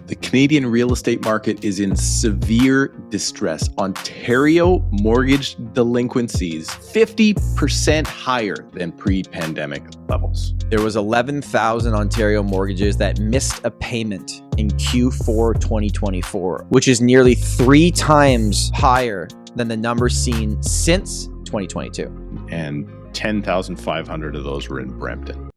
The Canadian real estate market is in severe distress. Ontario mortgage delinquencies 50% higher than pre-pandemic levels. There was 11,000 Ontario mortgages that missed a payment in Q4 2024, which is nearly 3 times higher than the numbers seen since 2022. And 10,500 of those were in Brampton.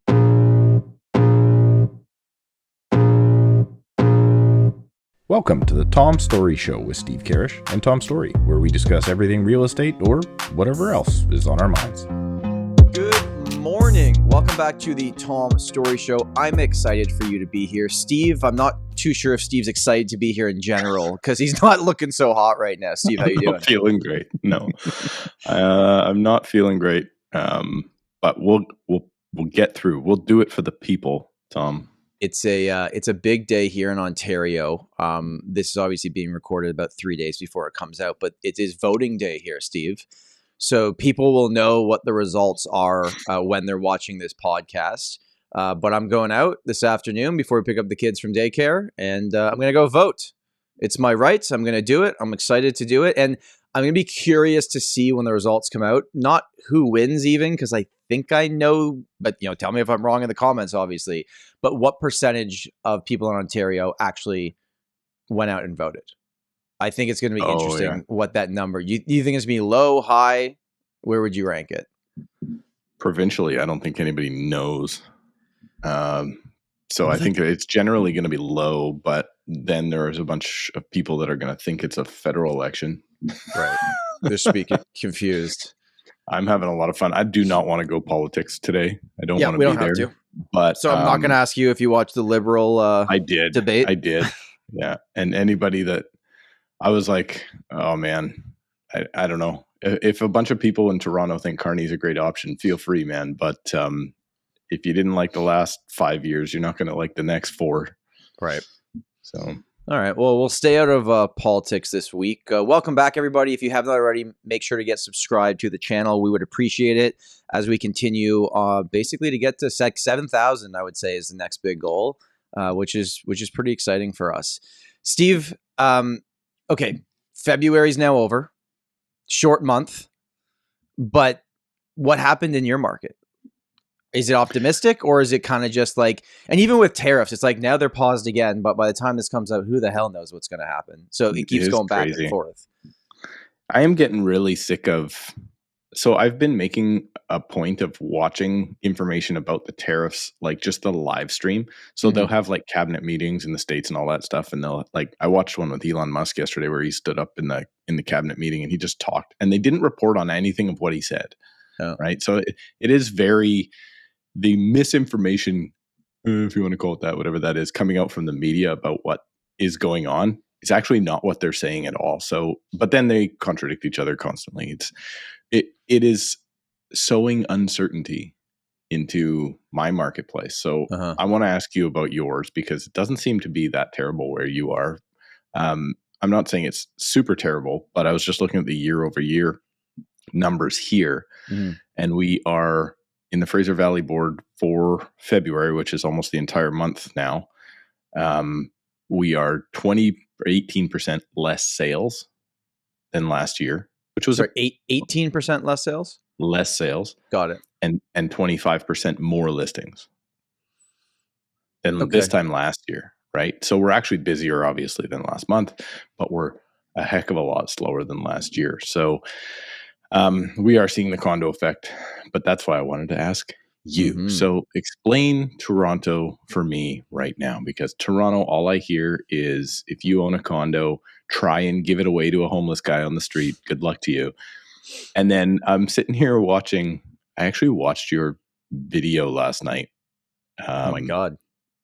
Welcome to the Tom Storey Show with Steve Karrasch and Tom Storey, where we discuss everything real estate or whatever else is on our minds. Good morning. Welcome back to the Tom Storey Show. I'm excited for you to be here. Steve, I'm not too sure if Steve's excited to be here in general because he's not looking so hot right now. Steve, how you doing? I'm not feeling great. No, I'm not feeling great. But we'll get through. We'll do it for the people, Tom. It's a big day here in Ontario. This is obviously being recorded about 3 days before it comes out, but it is voting day here, Steve. So people will know what the results are when they're watching this podcast. But I'm going out this afternoon before we pick up the kids from daycare, and I'm going to go vote. It's my right. I'm going to do it. I'm excited to do it. And I'm going to be curious to see when the results come out, not who wins even, because I think I know, but tell me if I'm wrong in the comments, obviously, but what percentage of people in Ontario actually went out and voted. I think it's going to be interesting what that number, you think it's going to be low, high? Where would you rank it? Provincially, I don't think anybody knows. So I think it's generally going to be low, but then there's a bunch of people that are going to think it's a federal election. Right. They're speaking confused. I'm having a lot of fun. I do not want to go politics today. I don't want to be there. Have to. But so I'm not going to ask you if you watched the Liberal debate. I did. Yeah. And anybody that I was like, oh man, I don't know. If a bunch of people in Toronto think Carney's a great option, feel free, man. But if you didn't like the last 5 years, you're not going to like the next 4. Right. So. All right. Well, we'll stay out of politics this week. Welcome back, everybody. If you haven't already, make sure to get subscribed to the channel. We would appreciate it as we continue basically to get to 7,000, I would say, is the next big goal, which is pretty exciting for us. Steve, okay, February's now over. Short month. But what happened in your market? Is it optimistic, or is it kind of just like, and even with tariffs, it's like now they're paused again, but by the time this comes out, who the hell knows what's going to happen? So it keeps going back and forth. I am getting really sick of, so I've been making a point of watching information about the tariffs, like just the live stream. So they'll have like cabinet meetings in the States and all that stuff. And they'll like, I watched one with Elon Musk yesterday where he stood up in the cabinet meeting and he just talked, and they didn't report on anything of what he said. Oh. Right. So it is the misinformation, if you want to call it that, whatever that is, coming out from the media about what is going on is actually not what they're saying at all. So, but then they contradict each other constantly. It is sowing uncertainty into my marketplace. So I want to ask you about yours, because it doesn't seem to be that terrible where you are. I'm not saying it's super terrible, but I was just looking at the year over year numbers here, and we are in the Fraser Valley board for February, which is almost the entire month now. We are 18% less sales than last year, which was 18% less sales? Less sales. Got it. And 25% more listings than this time last year, right? So we're actually busier, obviously, than last month, but we're a heck of a lot slower than last year. So we are seeing the condo effect, but that's why I wanted to ask you. So explain Toronto for me right now, because Toronto, all I hear is if you own a condo, try and give it away to a homeless guy on the street. Good luck to you. And then I'm sitting here watching, I actually watched your video last night. Oh my God.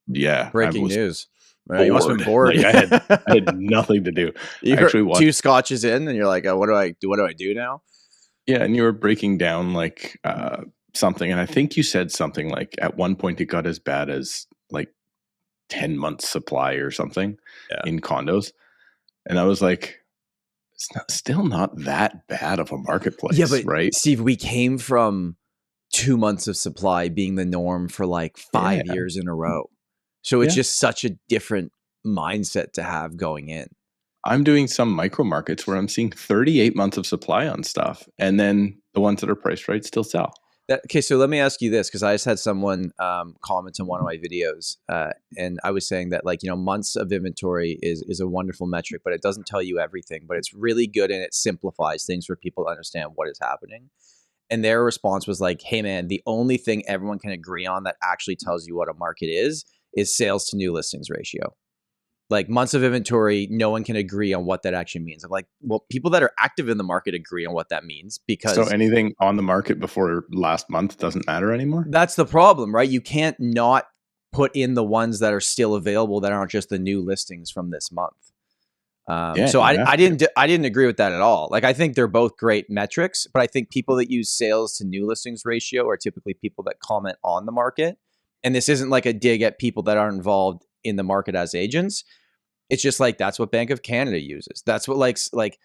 Yeah. Breaking news. You must have been bored. Like I had nothing to do. You actually watched 2 scotches in and you're like, what do I do now? Yeah, and you were breaking down like something, and I think you said something like at one point it got as bad as like 10 months supply or something in condos. And I was like, it's still not that bad of a marketplace, but right? Steve, we came from 2 months of supply being the norm for like 5 years in a row. So it's just such a different mindset to have going in. I'm doing some micro markets where I'm seeing 38 months of supply on stuff, and then the ones that are priced right still sell. Okay, so let me ask you this, because I just had someone comment on one of my videos, and I was saying that, like, you know, months of inventory is a wonderful metric, but it doesn't tell you everything, but it's really good and it simplifies things for people to understand what is happening. And their response was like, hey man, the only thing everyone can agree on that actually tells you what a market is sales to new listings ratio. Like months of inventory, no one can agree on what that actually means. I'm like, well, people that are active in the market agree on what that means, because So anything on the market before last month doesn't matter anymore? that's the problem, right? You can't not put in the ones that are still available that aren't just the new listings from this month. So I didn't agree with that at all. Like, I think they're both great metrics, but I think people that use sales to new listings ratio are typically people that comment on the market. And this isn't like a dig at people that are involved in the market as agents. It's just like, that's what Bank of Canada uses. That's what like,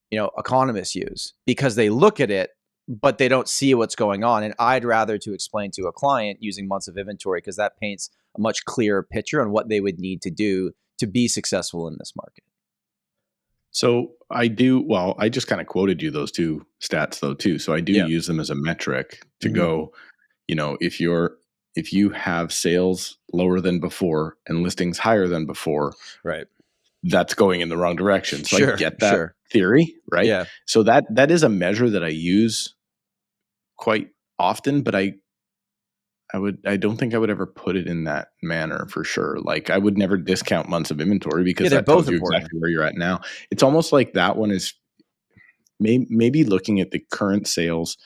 you know, economists use, because they look at it, but they don't see what's going on. And I'd rather to explain to a client using months of inventory, because that paints a much clearer picture on what they would need to do to be successful in this market. So I just kind of quoted you those two stats though too. So I do use them as a metric to go, you know, if you have sales lower than before and listings higher than before, right, that's going in the wrong direction. So I get that theory, right? Yeah. So that is a measure that I use quite often, but I don't think I would ever put it in that manner for sure. Like, I would never discount months of inventory, because that tells you exactly where you're at now. It's almost like that one is maybe looking at the current sales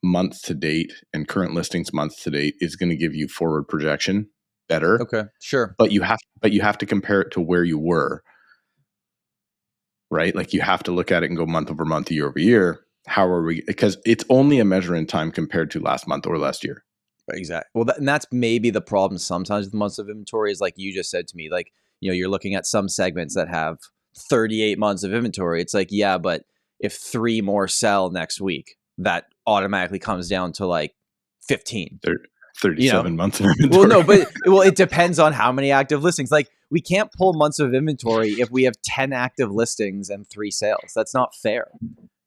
month to date and current listings month to date is going to give you forward projection better. Okay, sure. But you have to compare it to where you were, right? Like, you have to look at it and go month over month, year over year. How are we? Because it's only a measure in time compared to last month or last year. Exactly. Well, and that's maybe the problem sometimes with months of inventory, is like you just said to me, like, you know, you're looking at some segments that have 38 months of inventory. It's like, yeah, but if 3 more sell next week, that automatically comes down to like 15. 37 months of inventory. Well, no, it depends on how many active listings. Like, we can't pull months of inventory if we have 10 active listings and 3 sales. That's not fair.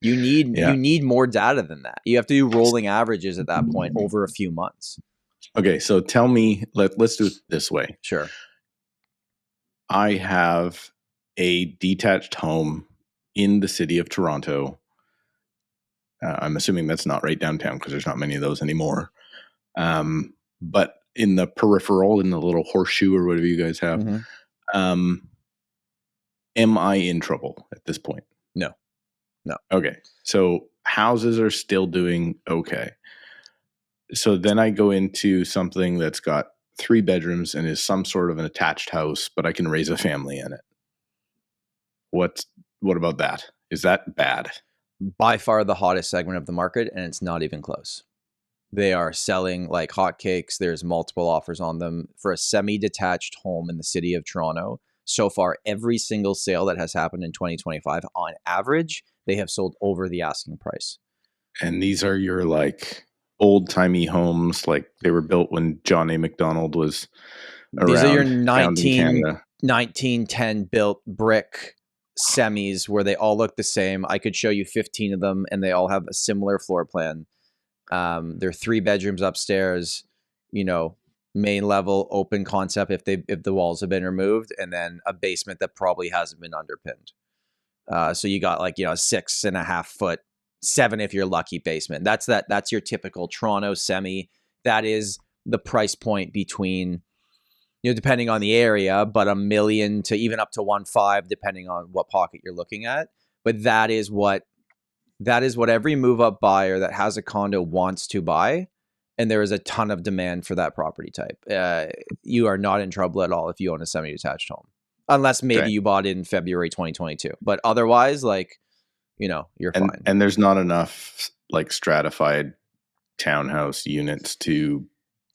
You need more data than that. You have to do rolling averages at that point over a few months. Okay, so tell me, let's do it this way. Sure. I have a detached home in the city of Toronto. I'm assuming that's not right downtown, because there's not many of those anymore. But in the peripheral, in the little horseshoe or whatever you guys have, am I in trouble at this point? No. Okay. So houses are still doing okay. So then I go into something that's got 3 bedrooms and is some sort of an attached house, but I can raise a family in it. What about that? Is that bad? By far the hottest segment of the market, and it's not even close. They are selling like hotcakes. There's multiple offers on them for a semi-detached home in the city of Toronto. So far, every single sale that has happened in 2025, on average, they have sold over the asking price. And these are your like old-timey homes, like they were built when John A. McDonald was around. These are your 1910 built brick semis where they all look the same. I could show you 15 of them, and they all have a similar floor plan. They're 3 bedrooms upstairs, you know, main level, open concept if the walls have been removed, and then a basement that probably hasn't been underpinned. So you got like, you know, a 6.5 foot, 7 if you're lucky basement. That's your typical Toronto semi. That is the price point between, you know, depending on the area, but $1 million to even up to 1.5, depending on what pocket you're looking at. But that is what every move up buyer that has a condo wants to buy. And there is a ton of demand for that property type. You are not in trouble at all if you own a semi-detached home. Unless maybe you bought it in February 2022. But otherwise, like, you know, you're fine. And there's not enough like stratified townhouse units to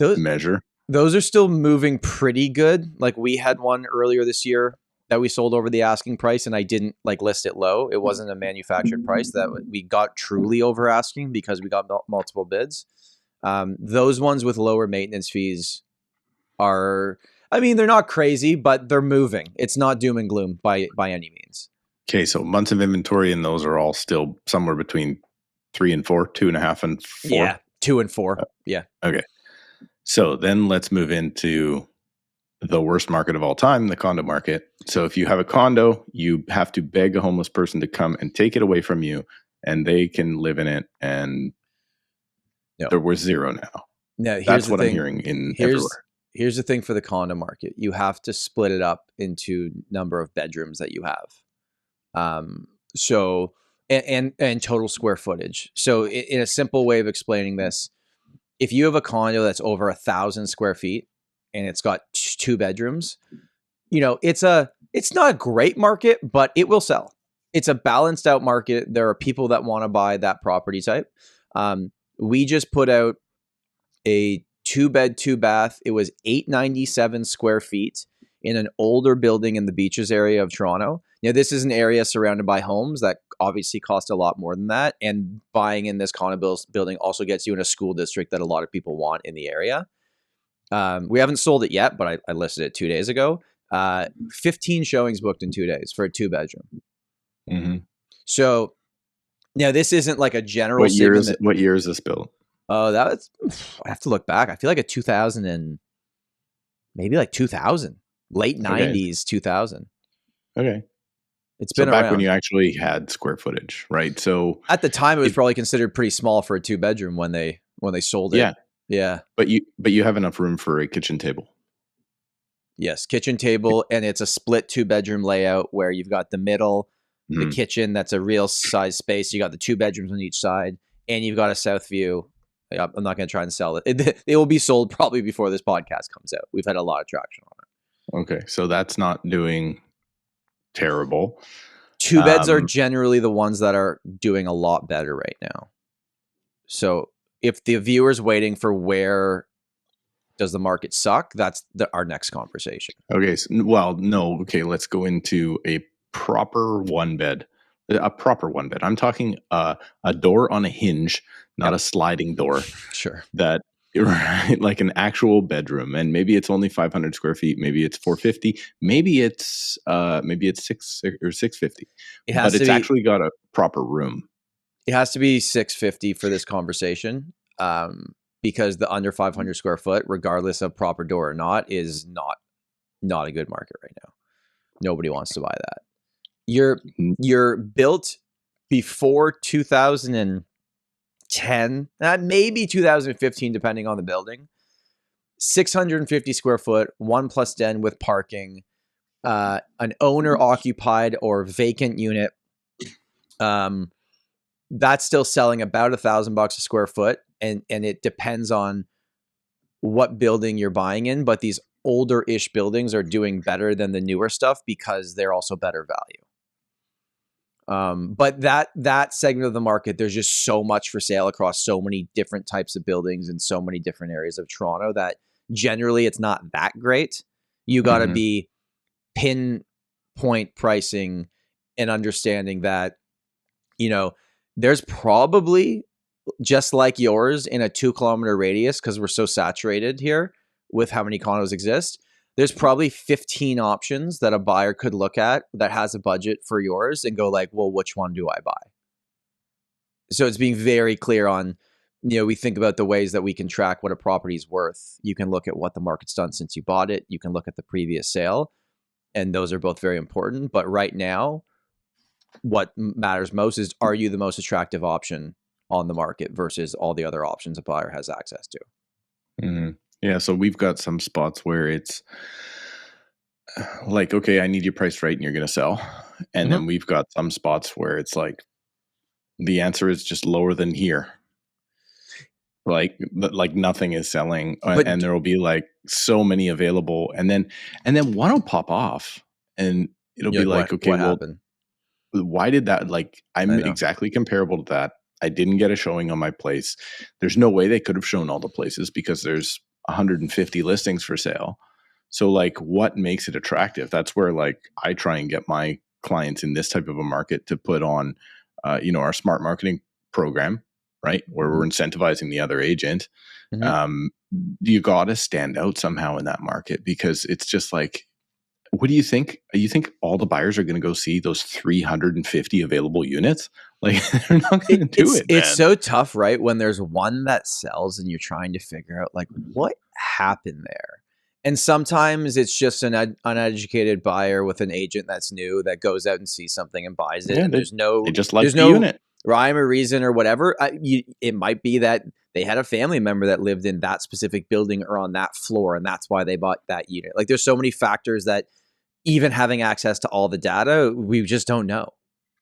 measure. Those are still moving pretty good. Like, we had one earlier this year that we sold over the asking price, and I didn't like list it low. It wasn't a manufactured price that we got truly over asking because we got multiple bids. Those ones with lower maintenance fees are, I mean, they're not crazy, but they're moving. It's not doom and gloom by any means. Okay, so months of inventory, and those are all still somewhere between 3 and 4, 2.5 and 4. Yeah, 2 and 4. Yeah. Okay. So then let's move into the worst market of all time, the condo market. So if you have a condo, you have to beg a homeless person to come and take it away from you, and they can live in it. And they're worth zero now. No, that's what I'm hearing everywhere. Here's the thing for the condo market: you have to split it up into number of bedrooms that you have. So and total square footage. So in a simple way of explaining this, if you have a condo that's over 1,000 square feet and it's got 2 bedrooms, it's not a great market, but it will sell. It's a balanced out market. There are people that want to buy that property type. We just put out a 2-bed, 2-bath. It was 897 square feet in an older building in the Beaches area of Toronto. Now, this is an area surrounded by homes that obviously cost a lot more than that. And buying in this condo building also gets you in a school district that a lot of people want in the area. We haven't sold it yet, but I listed it 2 days ago. 15 showings booked in 2 days for a 2-bedroom. Mm-hmm. So now this isn't like a general. What year is this built? Oh, I have to look back. I feel like a 2000 and maybe like 2000, late 90s, 2000. Okay. It's been back around. when you actually had square footage, right? So at the time, it was probably considered pretty small for a 2-bedroom when they sold it. Yeah. Yeah. But you have enough room for a kitchen table. Yes, kitchen table, and it's a split 2-bedroom layout where you've got the middle, the kitchen that's a real size space. You got the 2 bedrooms on each side, and you've got a south view. I'm not going to try and sell it. It will be sold probably before this podcast comes out. We've had a lot of traction on it. Okay, so that's not doing terrible. 2 beds are generally the ones that are doing a lot better right now. So if the viewer's waiting for where does the market suck, that's our next conversation. Okay, no. Okay, let's go into a proper 1-bed. A proper 1-bed. I'm talking a door on a hinge, not a sliding door. Sure. That right, like an actual bedroom, and maybe it's only 500 square feet. Maybe it's 450. Maybe it's 650. But it's actually got a proper room. It has to be 650 for this conversation, because the under 500 square foot, regardless of proper door or not, is not a good market right now. Nobody wants to buy that. You're built before 2010, maybe 2015, depending on the building. 650 square foot, 1+ den with parking, an owner occupied or vacant unit. That's still selling about $1,000 a square foot, and it depends on what building you're buying in. But these older-ish buildings are doing better than the newer stuff because they're also better value. But that segment of the market, there's just so much for sale across so many different types of buildings in so many different areas of Toronto that generally it's not that great. You got to be pinpoint pricing and understanding that, there's probably, just like yours, in a 2-kilometer radius, because we're so saturated here with how many condos exist, there's probably 15 options that a buyer could look at that has a budget for yours and go like, well, which one do I buy? So it's being very clear on, we think about the ways that we can track what a property is worth. You can look at what the market's done since you bought it. You can look at the previous sale, and those are both very important. But right now, what matters most is, are you the most attractive option on the market versus all the other options a buyer has access to? Mm-hmm. Yeah, so we've got some spots where it's like, okay, I need you priced right and you're going to sell. And then we've got some spots where it's like, the answer is just lower than here. Like nothing is selling, and there will be like so many available. And then one will pop off and it'll be like, okay, what happened? Why did that? Like, I'm exactly comparable to that. I didn't get a showing on my place. There's no way they could have shown all the places because there's 150 listings for sale. So like, what makes it attractive? That's where like I try and get my clients in this type of a market to put on, our smart marketing program, right? Where we're incentivizing the other agent. Mhm. You got to stand out somehow in that market, because it's just like, what do you think? You think all the buyers are going to go see those 350 available units? Like, they're not going to do it, It's man. so tough, right? When there's one that sells and you're trying to figure out like what happened there. And sometimes it's just an uneducated buyer with an agent that's new that goes out and sees something and buys it, Yeah, and they just like there's the no unit. rhyme or reason or whatever. It might be that they had a family member that lived in that specific building or on that floor, and that's why they bought that unit. Like, there's so many factors that, even having access to all the data, we just don't know.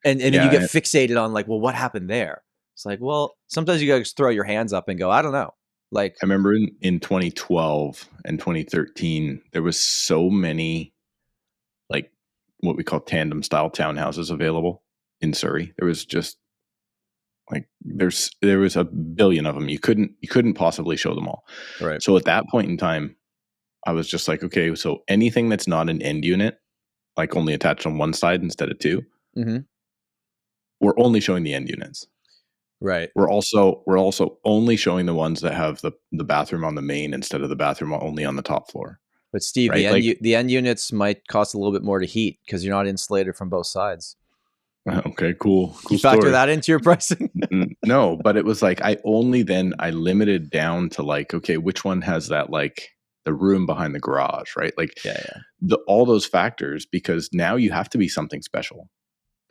And then you get Yeah, fixated on like, well, what happened there? It's like, well, sometimes you got to throw your hands up and go, I don't know. Like, I remember in 2012 and 2013, there was so many, like, what we call tandem style townhouses available in Surrey. There was just like, there was a billion of them. You couldn't possibly show them all. right. So at that point in time, I was just like, okay, so anything that's not an end unit, like only attached on one side instead of two, Mm-hmm. we're only showing the end units. Right. We're also only showing the ones that have the bathroom on the main instead of the bathroom only on the top floor. But Steve, Right? the end units might cost a little bit more to heat because you're not insulated from both sides. Okay, cool You factor story. that into your pricing? No, but it was like, I limited down to like, okay, which one has that, like, the room behind the garage, right? Like, Yeah. all those factors, because now you have to be something special.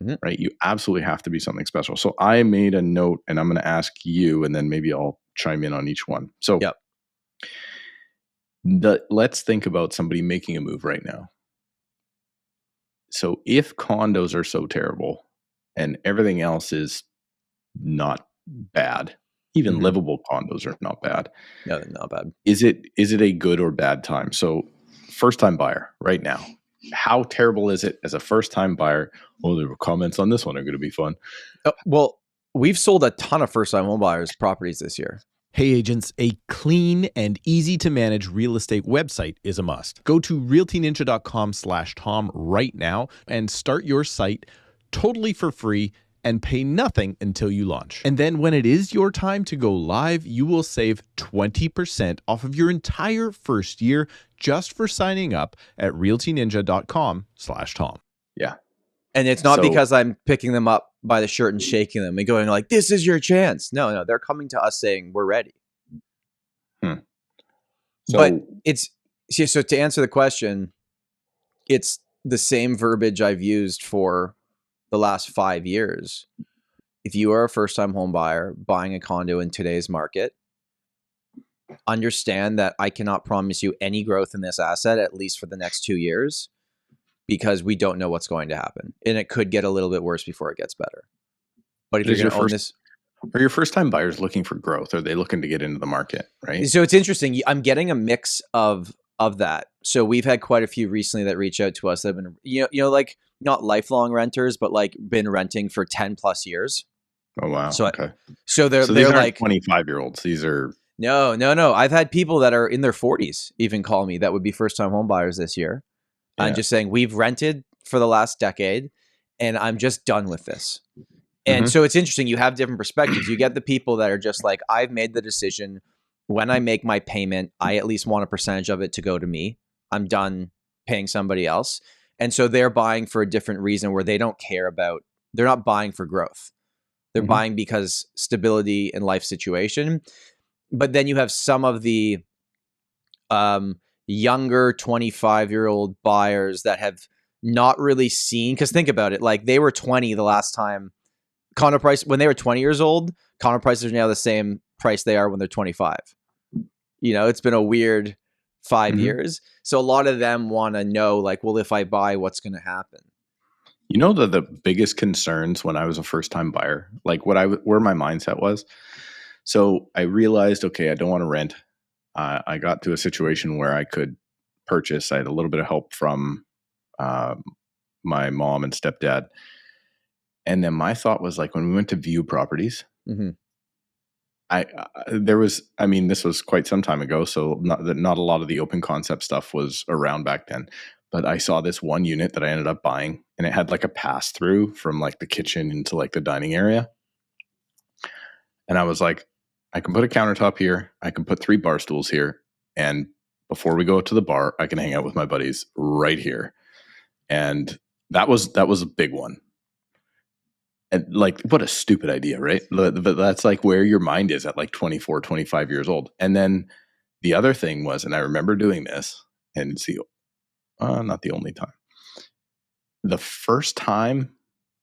Mhm. Right? You absolutely have to be something special. So I made a note, and I'm going to ask you, and then maybe I'll chime in on each one. So Yep. let's think about somebody making a move right now. So if condos are so terrible and everything else is not bad, even Mhm. livable condos are not bad, No, not bad. is it a good or bad time? So first time buyer right now, how terrible is it as a first time buyer? Oh, the comments on this one are going to be fun. Well, we've sold a ton of first-time homebuyers properties this year. Hey agents, a clean and easy to manage real estate website is a must. Go to realtyninja.com/Tom right now and start your site totally for free and pay nothing until you launch. And then when it is your time to go live, you will save 20% off of your entire first year just for signing up at realtyninja.com/Tom. Yeah. And it's not So- because I'm picking them up by the shirt and shaking them and going like, this is your chance. No, they're coming to us saying we're ready. So, But so to answer the question, it's the same verbiage I've used for the last 5 years. If you are a first-time home buyer buying a condo in today's market, understand that I cannot promise you any growth in this asset, at least for the next 2 years, because we don't know what's going to happen. And it could get a little bit worse before it gets better. But if you're going to own this... Are your first time buyers looking for growth? Are they looking to get into the market, right? So it's interesting. I'm getting a mix of that. So we've had quite a few recently that reach out to us that have been, like not lifelong renters, but like been renting for 10 plus years. Oh, wow. So, okay. So they're these aren't like 25-year-olds. These are... No. I've had people that are in their 40s even call me that would be first time home buyers this year. Yeah. I'm just saying, we've rented for the last decade and I'm just done with this. And so it's interesting. You have different perspectives. You get the people that are just like, I've made the decision. When I make my payment, I at least want a percentage of it to go to me. I'm done paying somebody else. And so they're buying for a different reason, where they don't care about, they're not buying for growth. They're buying because stability and life situation. But then you have some of the younger 25-year-old buyers that have not really seen, because think about it, like they were 20 the last time condo price, when they were 20 years old, condo prices are now the same price they are when they're 25. It's been a weird 5 years. So a lot of them want to know, like, well, if I buy, what's going to happen? The biggest concerns when I was a first time buyer, like where my mindset was. So I realized, okay, I don't want to rent. I got to a situation where I could purchase. I had a little bit of help from my mom and stepdad. And then my thought was, like, when we went to view properties, this was quite some time ago, so not a lot of the open concept stuff was around back then. But I saw this one unit that I ended up buying, and it had like a pass through from like the kitchen into like the dining area. And I was like, I can put a countertop here. I can put 3 bar stools here. And before we go to the bar, I can hang out with my buddies right here. And that was a big one. And like, what a stupid idea, right? But that's like where your mind is at like 24, 25 years old. And then the other thing was, and I remember doing this, and it's not the only time. The first time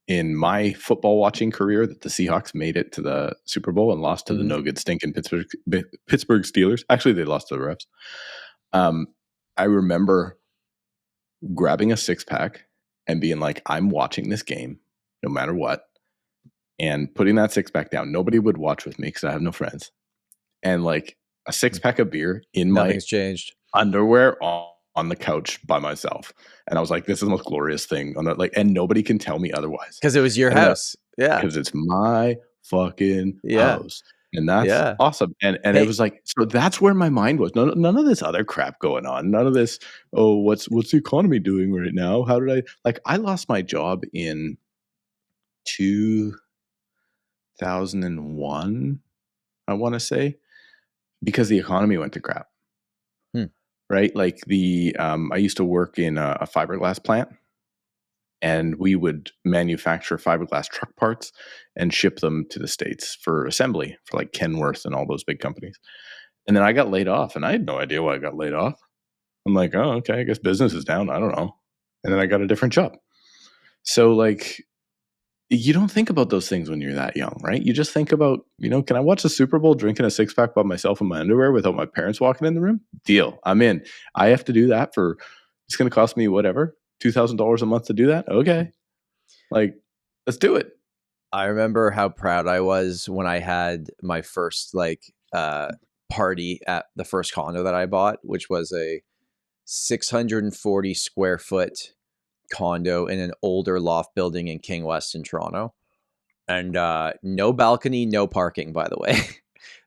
in my football watching career that the Seahawks made it to the Super Bowl and lost to the no good stinking Pittsburgh Steelers. Actually, they lost to the refs. I remember grabbing a 6-pack and being like, I'm watching this game no matter what, and putting that 6-pack down. Nobody would watch with me because I have no friends. And like a 6-pack of beer in Nothing's my changed. Underwear on the couch by myself. And I was like, this is the most glorious thing on that. Like, and nobody can tell me otherwise. Because it was your house. Yeah. Because it's my fucking house. And that's awesome. And Hey. it was like, so that's where my mind was. None of this other crap going on. None of this, what's the economy doing right now? How did I lost my job in 2001, I want to say, because the economy went to crap. Right? Like I used to work in a fiberglass plant, and we would manufacture fiberglass truck parts and ship them to the States for assembly for like Kenworth and all those big companies. And then I got laid off, and I had no idea why I got laid off. I'm like, oh, okay, I guess business is down. I don't know. And then I got a different job. So like, you don't think about those things when you're that young, right? You just think about, can I watch the Super Bowl drinking a 6-pack by myself in my underwear without my parents walking in the room? Deal. I'm in. I have to do that it's going to cost me whatever, $2,000 a month to do that. Okay. Like, let's do it. I remember how proud I was when I had my first party at the first condo that I bought, which was a 640 square foot condo in an older loft building in King West in Toronto, and no balcony, no parking, by the way.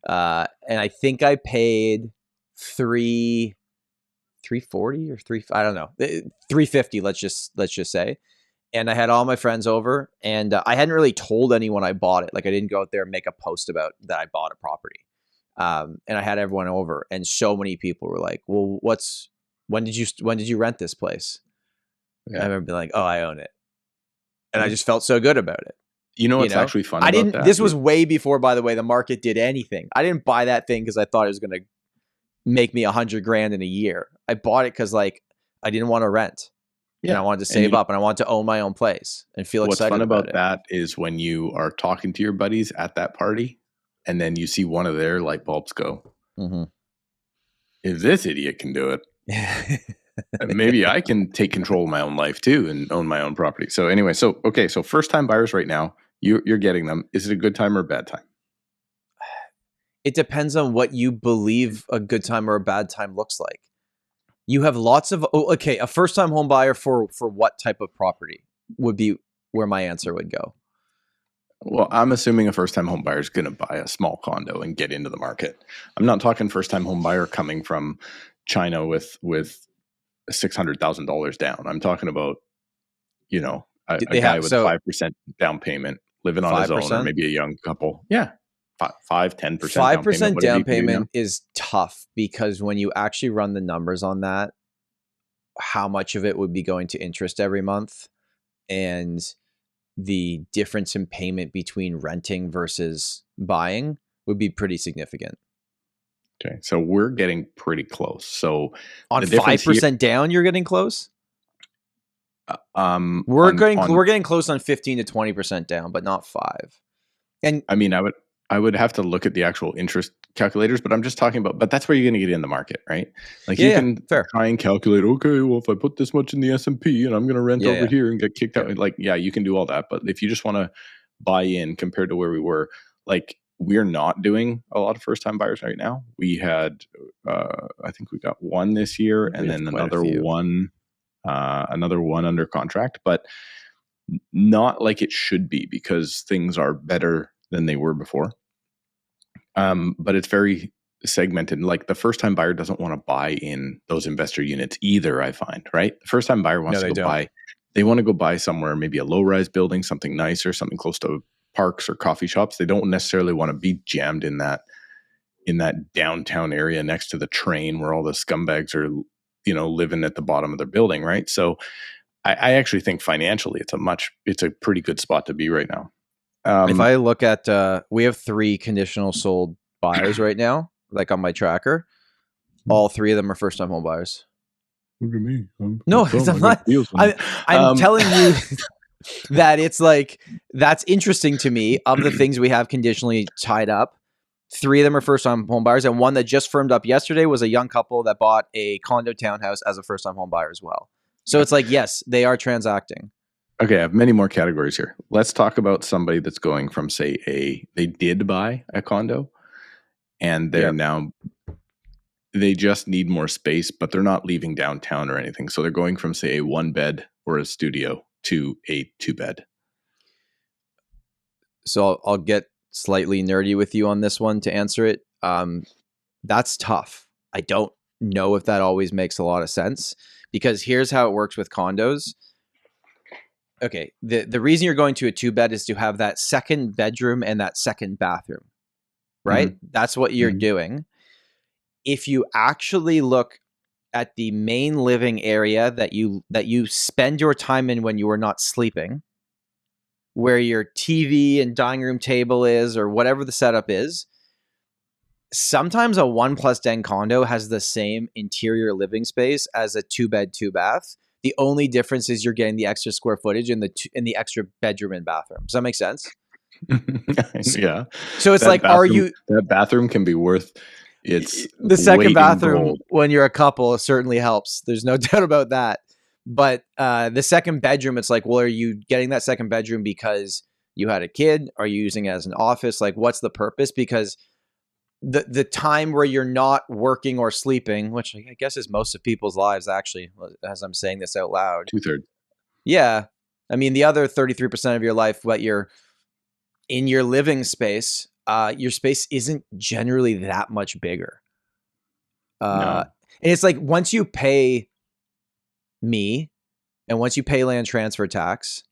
And I think I paid $340 or I don't know, $350. Let's just say. And I had all my friends over, and I hadn't really told anyone I bought it. Like, I didn't go out there and make a post about that I bought a property. And I had everyone over, and so many people were like, "Well, when did you rent this place?" Yeah. I remember being like, "Oh, I own it," and I just felt so good about it. What's actually fun? This was way before, by the way, the market did anything. I didn't buy that thing because I thought it was going to make me $100,000 in a year. I bought it because I didn't want to rent. Yeah, and I wanted to save up, and I wanted to own my own place and feel excited. What's fun about that is when you are talking to your buddies at that party, and then you see one of their light bulbs go. Mm-hmm. If this idiot can do it, maybe I can take control of my own life too and own my own property. So anyway, so first time buyers right now, you're getting them. Is it a good time or a bad time? It depends on what you believe a good time or a bad time looks like. You have lots of a first time home buyer for what type of property would be where my answer would go. Well, I'm assuming a first time home buyer is going to buy a small condo and get into the market. I'm not talking first time home buyer coming from China with $600,000 down. I'm talking about, a guy with 5% down payment living on 5%? His own, or maybe a young couple. Yeah. 10%. 5% down payment is tough, because when you actually run the numbers on that, how much of it would be going to interest every month, and the difference in payment between renting versus buying would be pretty significant. Okay, so we're getting pretty close. So on 5% down, you're getting close. We're getting close on 15 to 20% down, but not 5. And I mean, I would have to look at the actual interest calculators, but I'm just talking about. But that's where you're going to get in the market, right? Like you can try and calculate. Okay, well, if I put this much in the S&P and I'm going to rent over here and get kicked out, like you can do all that. But if you just want to buy in compared to where we were, like. We're not doing a lot of first-time buyers right now. We had, I think we got one this year, and then another one under contract, but not like it should be, because things are better than they were before. But it's very segmented. Like the first-time buyer doesn't want to buy in those investor units either, I find, right? The first-time buyer wants to go buy. They want to go buy somewhere, maybe a low-rise building, something nicer, something close to parks or coffee shops. They don't necessarily want to be jammed in that downtown area next to the train where all the scumbags are, living at the bottom of their building, right? So I actually think financially it's a pretty good spot to be right now. If I look at, we have 3 conditional sold buyers right now, like on my tracker. All 3 of them are first time home buyers. Look at me. No, I'm not. I'm telling you that it's like, that's interesting to me. Of the things we have conditionally tied up, 3 of them are first time home buyers, and one that just firmed up yesterday was a young couple that bought a condo townhouse as a first time home buyer as well. So it's like, yes, they are transacting. Okay, I have many more categories here. Let's talk about somebody that's going from, say, they did buy a condo and they're now, they just need more space, but they're not leaving downtown or anything. So they're going from, say, a 1-bed or a studio to a 2-bed. So I'll get slightly nerdy with you on this one to answer it. That's tough. I don't know if that always makes a lot of sense, because here's how it works with condos. Okay, the reason you're going to a 2-bed is to have that second bedroom and that second bathroom, right? Mm-hmm. That's what you're doing. If you actually look at the main living area that you spend your time in when you are not sleeping, where your TV and dining room table is, or whatever the setup is, sometimes a 1+ den condo has the same interior living space as a 2-bed, 2-bath. The only difference is you're getting the extra square footage in the extra bedroom and bathroom. Does that make sense? Yeah. So it's like, that bathroom can be worth the second bathroom when you're a couple certainly helps. There's no doubt about that. But the second bedroom, it's like, well, are you getting that second bedroom because you had a kid? Are you using it as an office? Like, what's the purpose? Because the time where you're not working or sleeping, which I guess is most of people's lives, actually, as I'm saying this out loud. 2/3. Yeah. I mean, the other 33% of your life, but you're in your living space, your space isn't generally that much bigger. No. And it's like, once you pay me and once you pay land transfer tax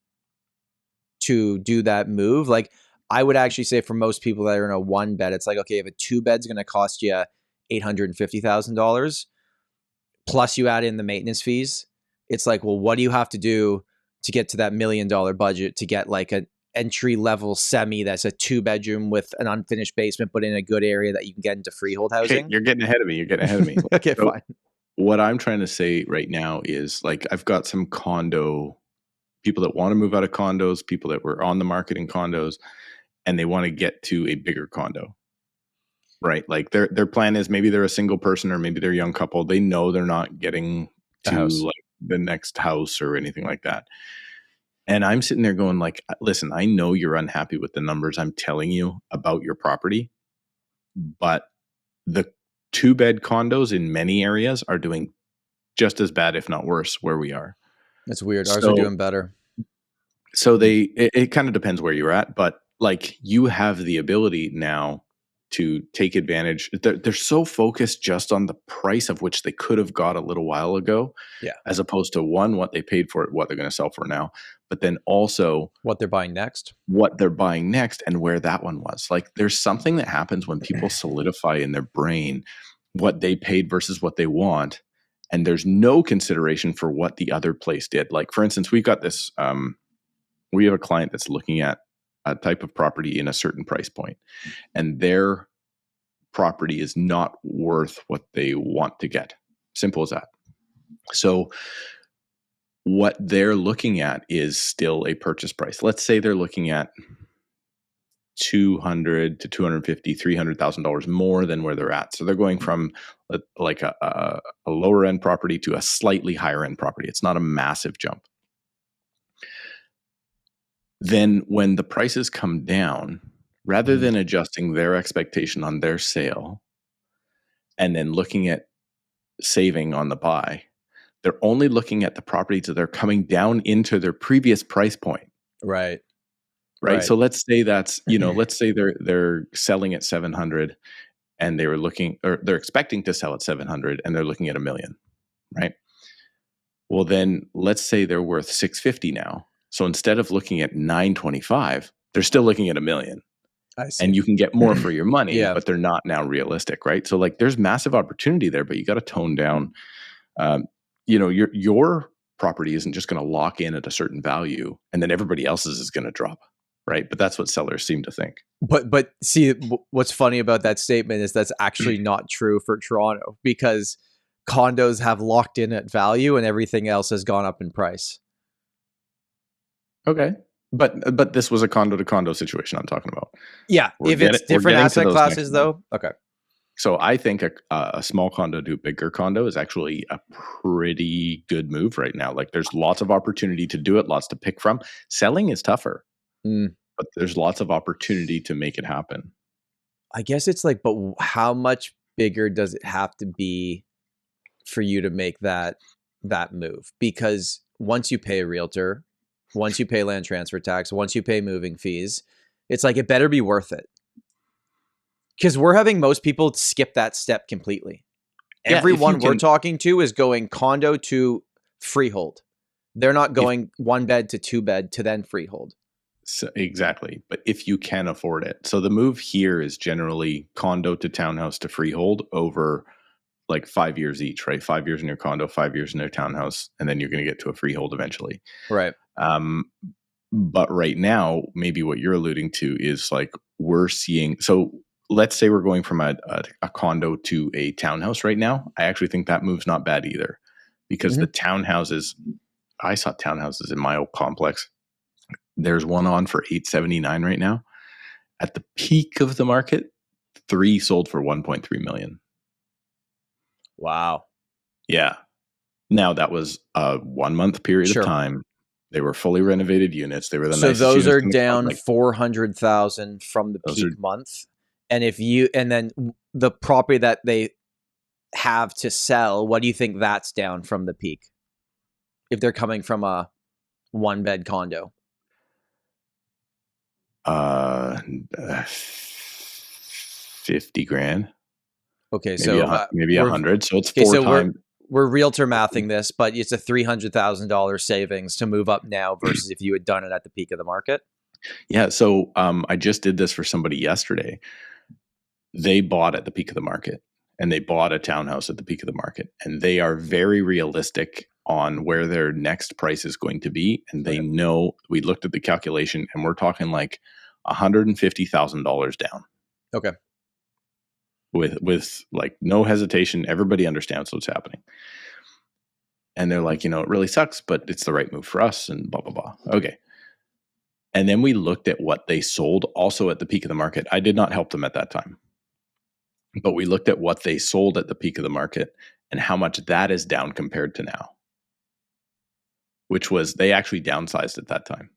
to do that move, like, I would actually say for most people that are in a 1-bed, it's like, okay, if a 2-bed's going to cost you $850,000 plus you add in the maintenance fees, it's like, well, what do you have to do to get to that $1 million budget to get like an entry level semi that's a 2-bedroom with an unfinished basement, but in a good area that you can get into freehold housing? Okay, you're getting ahead of me. Okay, so fine. What I'm trying to say right now is, like, I've got some condo people that want to move out of condos, people that were on the market in condos, and they want to get to a bigger condo, right? Like their plan is, maybe they're a single person or maybe they're a young couple. They know they're not getting to like the next house or anything like that. And I'm sitting there going like, listen, I know you're unhappy with the numbers I'm telling you about your property, but the 2-bed condos in many areas are doing just as bad, if not worse, where we are. That's weird. Ours are doing better. So it kind of depends where you're at, but like, you have the ability now to take advantage. They're so focused just on the price of which they could have got a little while ago, as opposed to what they paid for it, what they're going to sell for now, but then also what they're buying next, and where that one was. Like, there's something that happens when people solidify in their brain what they paid versus what they want, and there's no consideration for what the other place did. Like, for instance, we've got this. We have a client that's looking at a type of property in a certain price point, and their property is not worth what they want to get. Simple as that. So what they're looking at is still a purchase price. Let's say they're looking at $200,000 to $250,000, $300,000 more than where they're at. So they're going from like a lower end property to a slightly higher end property. It's not a massive jump. Then when the prices come down, rather than adjusting their expectation on their sale and then looking at saving on the buy, they're only looking at the properties that are coming down into their previous price point. Right. So let's say that's, let's say they're selling at 700 and they're expecting to sell at 700 and they're looking at $1 million, right? Well, then let's say they're worth 650 now. So instead of looking at 925, they're still looking at $1 million. I see. And you can get more for your money, Yeah. but they're not now realistic, right? So like there's massive opportunity there, but you got to tone down, your property isn't just going to lock in at a certain value and then everybody else's is going to drop, right? But that's what sellers seem to think. But see, what's funny about that statement is that's actually not true for Toronto, because condos have locked in at value and everything else has gone up in price. Okay. But this was a condo to condo situation I'm talking about. Yeah. If it's different asset classes though. Okay. So I think a small condo to a bigger condo is actually a pretty good move right now. Like there's lots of opportunity to do it, lots to pick from. Selling is tougher, but there's lots of opportunity to make it happen. I guess it's like, but how much bigger does it have to be for you to make that move? Because once you pay a realtor, once you pay land transfer tax, once you pay moving fees, it's like, it better be worth it. Because we're having most people skip that step completely. Yeah, everyone we're talking to is going condo to freehold. They're not going 1 bed to 2 bed to then freehold. So, exactly. But if you can afford it. So the move here is generally condo to townhouse to freehold over like 5 years each, right? 5 years in your condo, 5 years in your townhouse, and then you're going to get to a freehold eventually. Right. But right now, maybe what you're alluding to is like we're seeing, so let's say we're going from a condo to a townhouse right now. I actually think that move's not bad either, because the townhouses, I saw townhouses in my old complex. There's one on for $879 right now. At the peak of the market, 3 sold for $1.3 million. Wow. Yeah. Now that was a 1 month period of time. They were fully renovated units. They were the nicest. So those are down like 400,000 from the peak month. And then the property that they have to sell, what do you think that's down from the peak? If they're coming from a 1 bed condo? 50 grand. Okay. Maybe 100. So it's 4 times. We're realtor mathing this, but it's a $300,000 savings to move up now versus if you had done it at the peak of the market. Yeah. So I just did this for somebody yesterday. They bought at the peak of the market and they bought a townhouse at the peak of the market, and they are very realistic on where their next price is going to be. And they know, we looked at the calculation and we're talking like $150,000 down. Okay. With like no hesitation, everybody understands what's happening. And they're like, it really sucks, but it's the right move for us and blah, blah, blah. Okay. And then we looked at what they sold also at the peak of the market. I did not help them at that time, but we looked at what they sold at the peak of the market and how much that is down compared to now, which was they actually downsized at that time.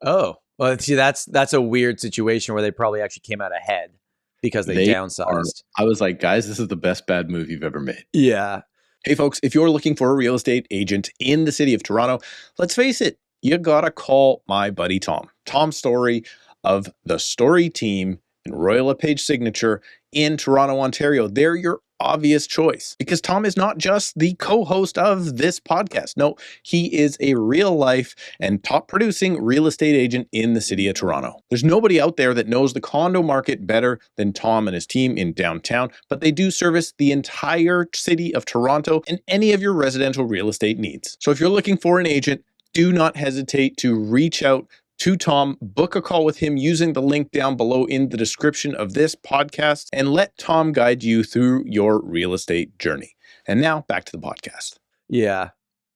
Oh, well, see, that's a weird situation where they probably actually came out ahead because they downsized. I was like, guys, this is the best bad move you've ever made. Yeah. Hey, folks, if you're looking for a real estate agent in the city of Toronto, let's face it, you got to call my buddy Tom Storey of the Storey team and Royal LePage Signature in Toronto, Ontario. They're your obvious choice because Tom is not just the co-host of this podcast. No, he is a real life and top producing real estate agent in the city of Toronto. There's nobody out there that knows the condo market better than Tom and his team in downtown, but they do service the entire city of Toronto and any of your residential real estate needs. So if you're looking for an agent, do not hesitate to reach out to Tom, book a call with him using the link down below in the description of this podcast, and let Tom guide you through your real estate journey. And now back to the podcast. Yeah.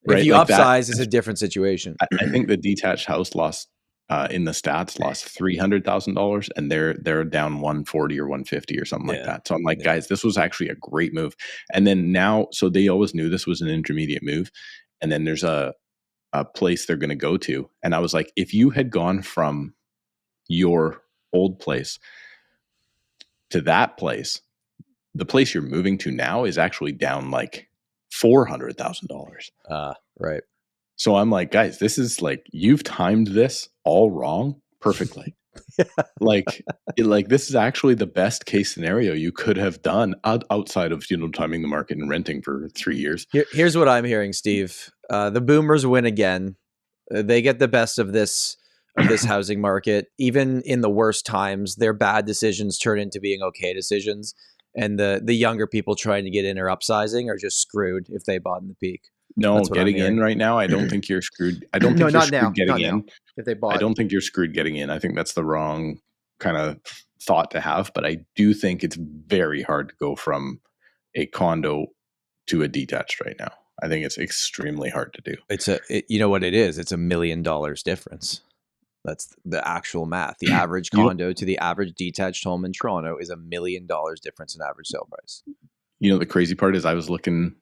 Right, if you like upsize, it's a different situation. I think the detached house lost in the stats lost $300,000, and they're down 140 or 150 or something like that. So I'm like, guys, this was actually a great move. And then now, so they always knew this was an intermediate move. And then there's a place they're going to go to. And I was like, if you had gone from your old place to that place, the place you're moving to now is actually down like $400,000. Right. So I'm like, guys, this is like, you've timed this all wrong perfectly. like this is actually the best case scenario you could have done outside of, timing the market and renting for 3 years. Here's what I'm hearing, Steve. The boomers win again. They get the best of this of this housing market. Even in the worst times, their bad decisions turn into being okay decisions. And the younger people trying to get in or upsizing are just screwed if they bought in the peak. No, That's what I'm getting in hearing. right now, I don't think you're screwed. I don't No, think you're not now. screwed getting Not now. in. If they I bought. don't think you're screwed getting in. I think that's the wrong kind of thought to have. But I do think it's very hard to go from a condo to a detached right now. I think it's extremely hard to do. You know what it is? It's $1 million difference. That's the actual math. The average You know, condo to the average detached home in Toronto is $1 million difference in average sale price. the crazy part is I was looking,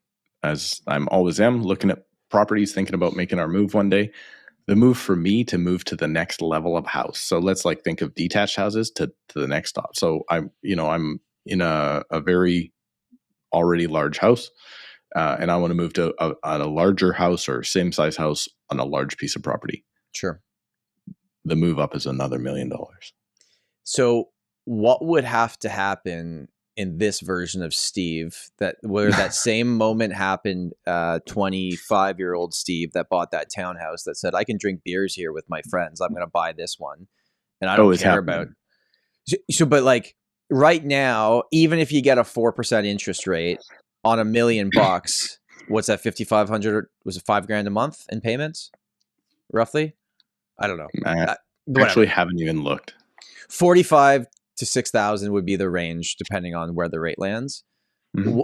as I'm always am, looking at properties, thinking about making our move one day. The move for me to move to the next level of house. So let's like think of detached houses to the next stop. So I'm in a very already large house, and I want to move to a larger house or same size house on a large piece of property. Sure. The move up is another $1 million. So what would have to happen in this version of Steve where that same moment happened, 25-year-old Steve that bought that townhouse that said, I can drink beers here with my friends. I'm going to buy this one. And I don't care about. So, but like right now, even if you get a 4% interest rate on $1 million, what's that? 5,500? Was it $5,000 a month in payments? Roughly? I don't know. I actually haven't even looked. 45 to 6,000 would be the range, depending on where the rate lands. Mm-hmm.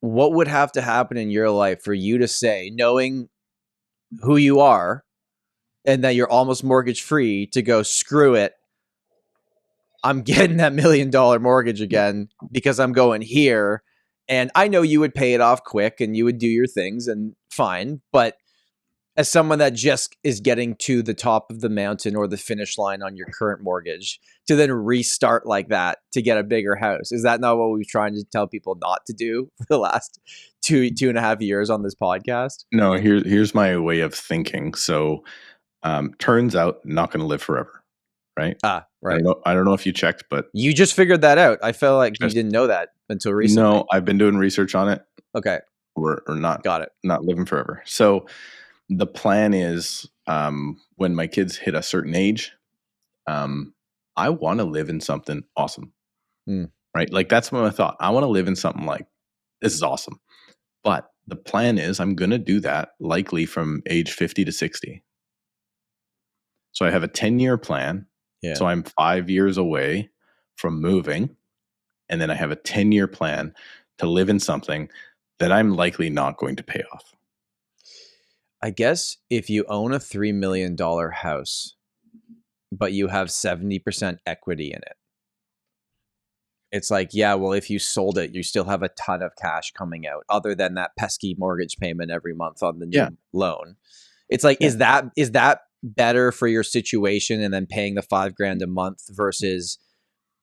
What would have to happen in your life for you to say, knowing who you are and that you're almost mortgage free, to go, screw it, I'm getting that $1 million mortgage again because I'm going here? And I know you would pay it off quick and you would do your things and fine, but as someone that just is getting to the top of the mountain or the finish line on your current mortgage, to then restart like that to get a bigger house, is that not what we've trying to tell people not to do for the last two and a half years on this podcast? No, here's my way of thinking. So, turns out not going to live forever, right? Right. I don't know if you checked, but you just figured that out. I felt like you didn't know that until recently. No, I've been doing research on it. Okay. Or not. Got it. Not living forever. So the plan is, when my kids hit a certain age, I want to live in something awesome, right? Like that's my thought. I want to live in something like, this is awesome. But the plan is I'm going to do that likely from age 50 to 60. So I have a 10-year plan. Yeah. So I'm 5 years away from moving. And then I have a 10-year plan to live in something that I'm likely not going to pay off. I guess if you own a $3 million house, but you have 70% equity in it, it's like, yeah, well, if you sold it, you still have a ton of cash coming out other than that pesky mortgage payment every month on the new loan. It's like, is that better for your situation and then paying the $5,000 a month versus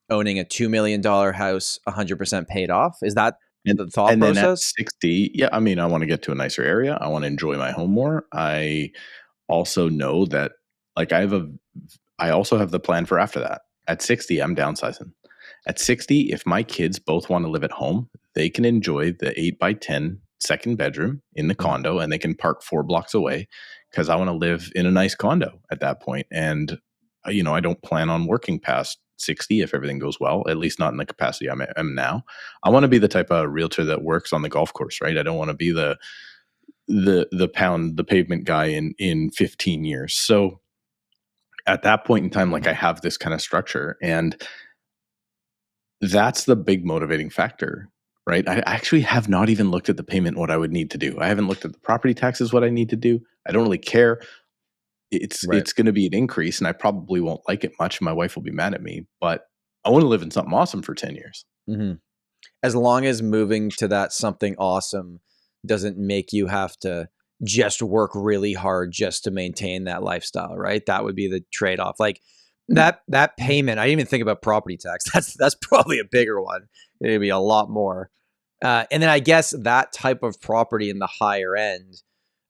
owning a $2 million house 100% paid off? Is that the thought process? Then at 60, I mean, I want to get to a nicer area. I want to enjoy my home more. I also know that, like, I also have the plan for after that. At 60, I'm downsizing. At 60, if my kids both want to live at home, they can enjoy the 8x10 second bedroom in the condo, and they can park 4 blocks away, because I want to live in a nice condo at that point. And, I don't plan on working past 60 if everything goes well, at least not in the capacity I'm now. I want to be the type of realtor that works on the golf course, right? I don't want to be the pavement guy in 15 years. So at that point in time, like, I have this kind of structure, and that's the big motivating factor, right? I actually have not even looked at the payment, what I would need to do. I haven't looked at the property taxes, what I need to do. I don't really care. It's going to be an increase, and I probably won't like it much. My wife will be mad at me, but I want to live in something awesome for 10 years. Mm-hmm. As long as moving to that something awesome doesn't make you have to just work really hard just to maintain that lifestyle, right? That would be the trade-off. Like that payment, I didn't even think about property tax. That's probably a bigger one. It'd be a lot more. And then I guess that type of property in the higher end,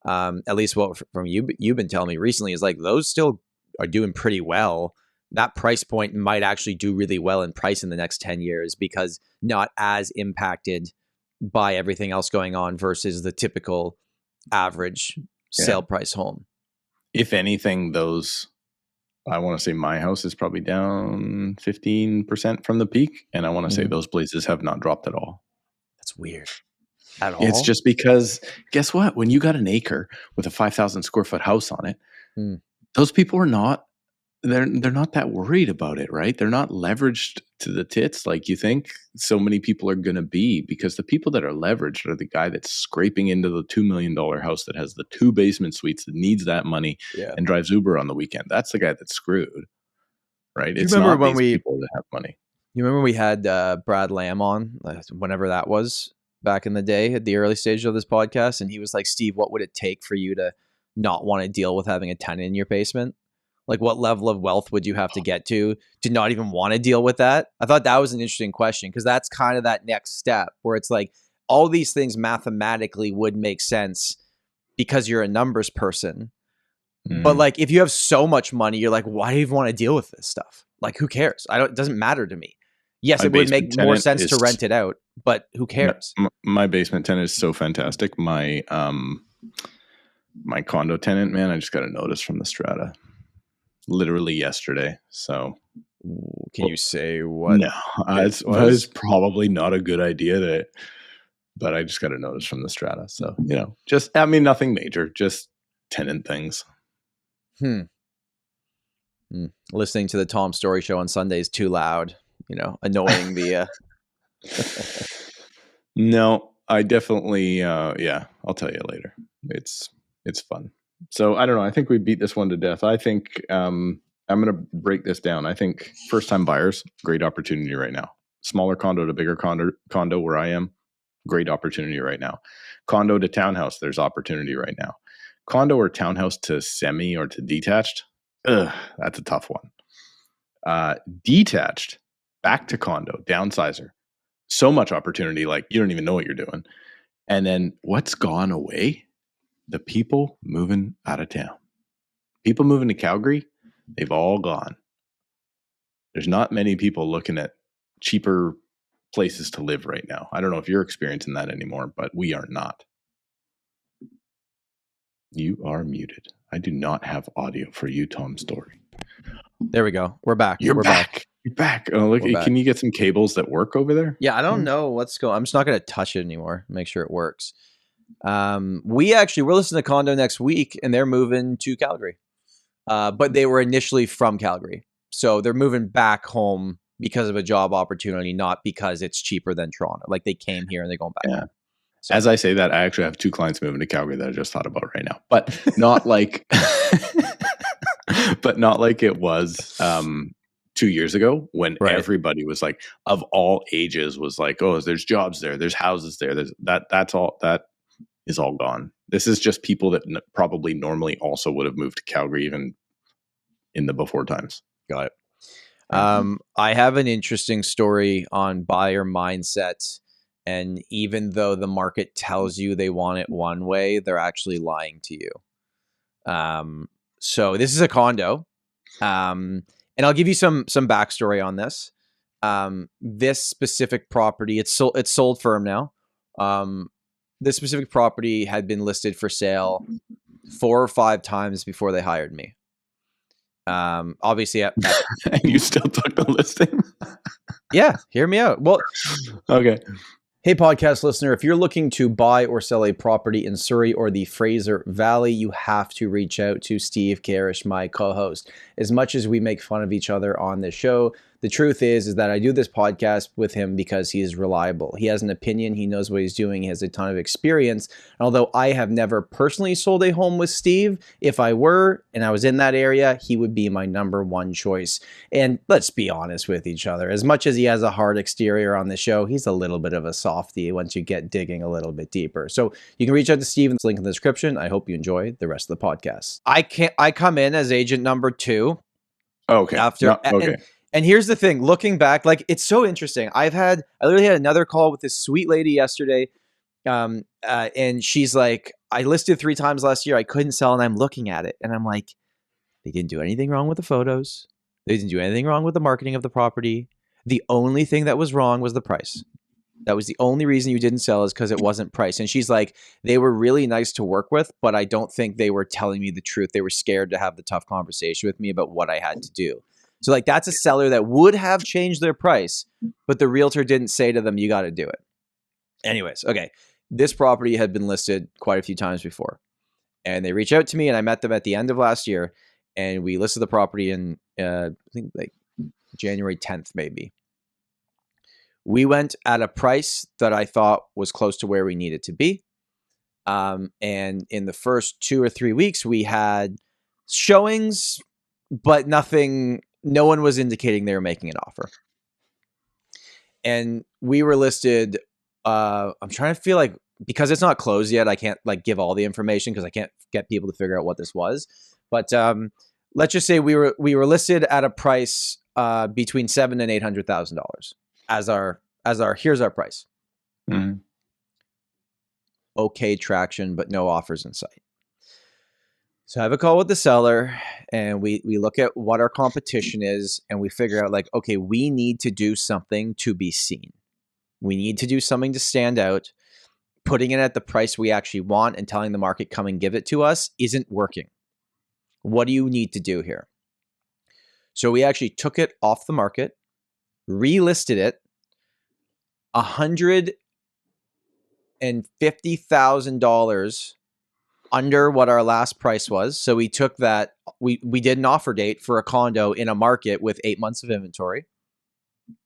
at least what from you've been telling me recently, is like those still are doing pretty well. That price point might actually do really well in price in the next 10 years because not as impacted by everything else going on versus the typical average sale price home. If anything, those I want to say my house is probably down 15% from the peak. And I want to say those places have not dropped at all. That's weird. At all? It's just because, guess what? When you got an acre with a 5,000 square foot house on it, those people are not, they're not that worried about it, right? They're not leveraged to the tits like you think so many people are going to be, because the people that are leveraged are the guy that's scraping into the $2 million house that has the 2 basement suites that needs that money and drives Uber on the weekend. That's the guy that's screwed, right? It's not these people that have money. You remember we had Brad Lamb on, whenever that was, back in the day at the early stage of this podcast, and he was like, Steve, what would it take for you to not want to deal with having a tenant in your basement? Like, what level of wealth would you have to get to not even want to deal with that? I thought that was an interesting question, because that's kind of that next step where it's like all these things mathematically would make sense because you're a numbers person. But like, if you have so much money, you're like, why do you even want to deal with this stuff? Like, who cares? It doesn't matter to me. Yes, it would make more sense to rent it out, but who cares? My basement tenant is so fantastic. My my condo tenant, man, I just got a notice from the strata literally yesterday. So can you say what? No, it's probably not a good idea but I just got a notice from the strata. So, nothing major, just tenant things. Listening to the Tom Storey Show on Sunday is too loud, annoying the No, I definitely I'll tell you later. It's fun. So I don't know, I think we beat this one to death. I think I'm going to break this down. I think first time buyers, great opportunity right now. Smaller condo to bigger condo where I am, great opportunity right now. Condo to townhouse, there's opportunity right now. Condo or townhouse to semi or to detached, that's a tough one. Detached back to condo, downsizer, so much opportunity, like you don't even know what you're doing. And then what's gone away? The people moving out of town. People moving to Calgary, they've all gone. There's not many people looking at cheaper places to live right now. I don't know if you're experiencing that anymore, but we are not. You are muted. I do not have audio for you, Tom Storey. There we go. We're back. We're back. You're back. Oh, look, can you get some cables that work over there? Yeah, I don't know what's going on. I'm just not going to touch it anymore. Make sure it works. We're listening to Condo next week, and they're moving to Calgary. But they were initially from Calgary. So they're moving back home because of a job opportunity, not because it's cheaper than Toronto. Like, they came here and they're going back home. So, as I say that, I actually have 2 clients moving to Calgary that I just thought about right now, but not like, it was 2 years ago when everybody was like, of all ages, was like, oh, there's jobs there, there's houses there, that's all. That is all gone. This is just people that probably normally also would have moved to Calgary even in the before times. Got it. I have an interesting story on buyer mindset. And even though the market tells you they want it one way, they're actually lying to you. So this is a condo. And I'll give you some backstory on this. This specific property, it's sold firm now. This specific property had been listed for sale 4 or 5 times before they hired me. Obviously, you still took the listing? Yeah, hear me out. Well, okay. Hey, podcast listener, if you're looking to buy or sell a property in Surrey or the Fraser Valley, you have to reach out to Steve Karrasch, my co-host. As much as we make fun of each other on this show, the truth is that I do this podcast with him because he is reliable. He has an opinion. He knows what he's doing. He has a ton of experience. And although I have never personally sold a home with Steve, if I were and I was in that area, he would be my number one choice. And let's be honest with each other. As much as he has a hard exterior on the show, he's a little bit of a softie once you get digging a little bit deeper. So you can reach out to Steve in the link in the description. I hope you enjoy the rest of the podcast. I come in as agent number 2. Okay. Okay. And here's the thing, looking back, like, it's so interesting. I literally had another call with this sweet lady yesterday. And she's like, I listed 3 times last year. I couldn't sell. And I'm looking at it and I'm like, they didn't do anything wrong with the photos. They didn't do anything wrong with the marketing of the property. The only thing that was wrong was the price. That was the only reason you didn't sell, is because it wasn't priced. And she's like, they were really nice to work with, but I don't think they were telling me the truth. They were scared to have the tough conversation with me about what I had to do. So like, that's a seller that would have changed their price, but the realtor didn't say to them, you got to do it. Anyways, okay. This property had been listed quite a few times before, and they reached out to me, and I met them at the end of last year, and we listed the property in, I think like January 10th, maybe. We went at a price that I thought was close to where we needed to be. And in the first 2 or 3 weeks, we had showings, but nothing, no one was indicating they were making an offer. And we were listed, I'm trying to feel like, because it's not closed yet, I can't like give all the information because I can't get people to figure out what this was. But let's just say we were listed at a price between $700,000 and $800,000 as our here's our price. Mm-hmm. Okay, traction, but no offers in sight. So I have a call with the seller, and we look at what our competition is, and we figure out like, okay, we need to do something to be seen. We need to do something to stand out. Putting it at the price we actually want and telling the market, come and give it to us, isn't working. What do you need to do here? So we actually took it off the market, relisted it, $150,000 under what our last price was. So we took that, we did an offer date for a condo in a market with 8 months of inventory,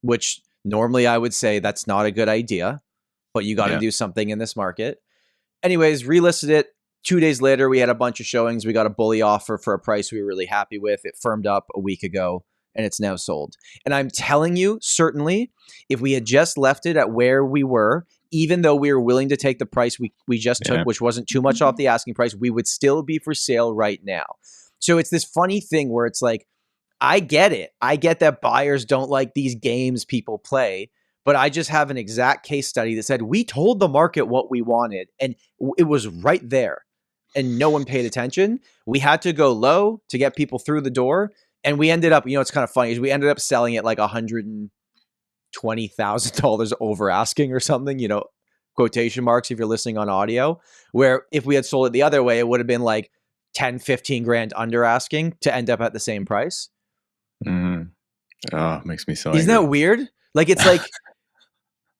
which normally I would say that's not a good idea, but you got to do something in this market. Anyways, relisted it. 2 days later, we had a bunch of showings. We got a bully offer for a price we were really happy with. It firmed up a week ago, and it's now sold. And I'm telling you, certainly, if we had just left it at where we were, even though we were willing to take the price we just took, which wasn't too much off the asking price, we would still be for sale right now. So it's this funny thing where it's like, I get it. I get that buyers don't like these games people play, but I just have an exact case study that said we told the market what we wanted, and it was right there, and no one paid attention. We had to go low to get people through the door, and we ended up, it's kind of funny, is we ended up selling it like $120,000 over asking or something, quotation marks if you're listening on audio, where if we had sold it the other way, it would have been like 10, 15 grand under asking to end up at the same price. Mm-hmm. Oh, makes me so Isn't angry. that weird? Like, it's like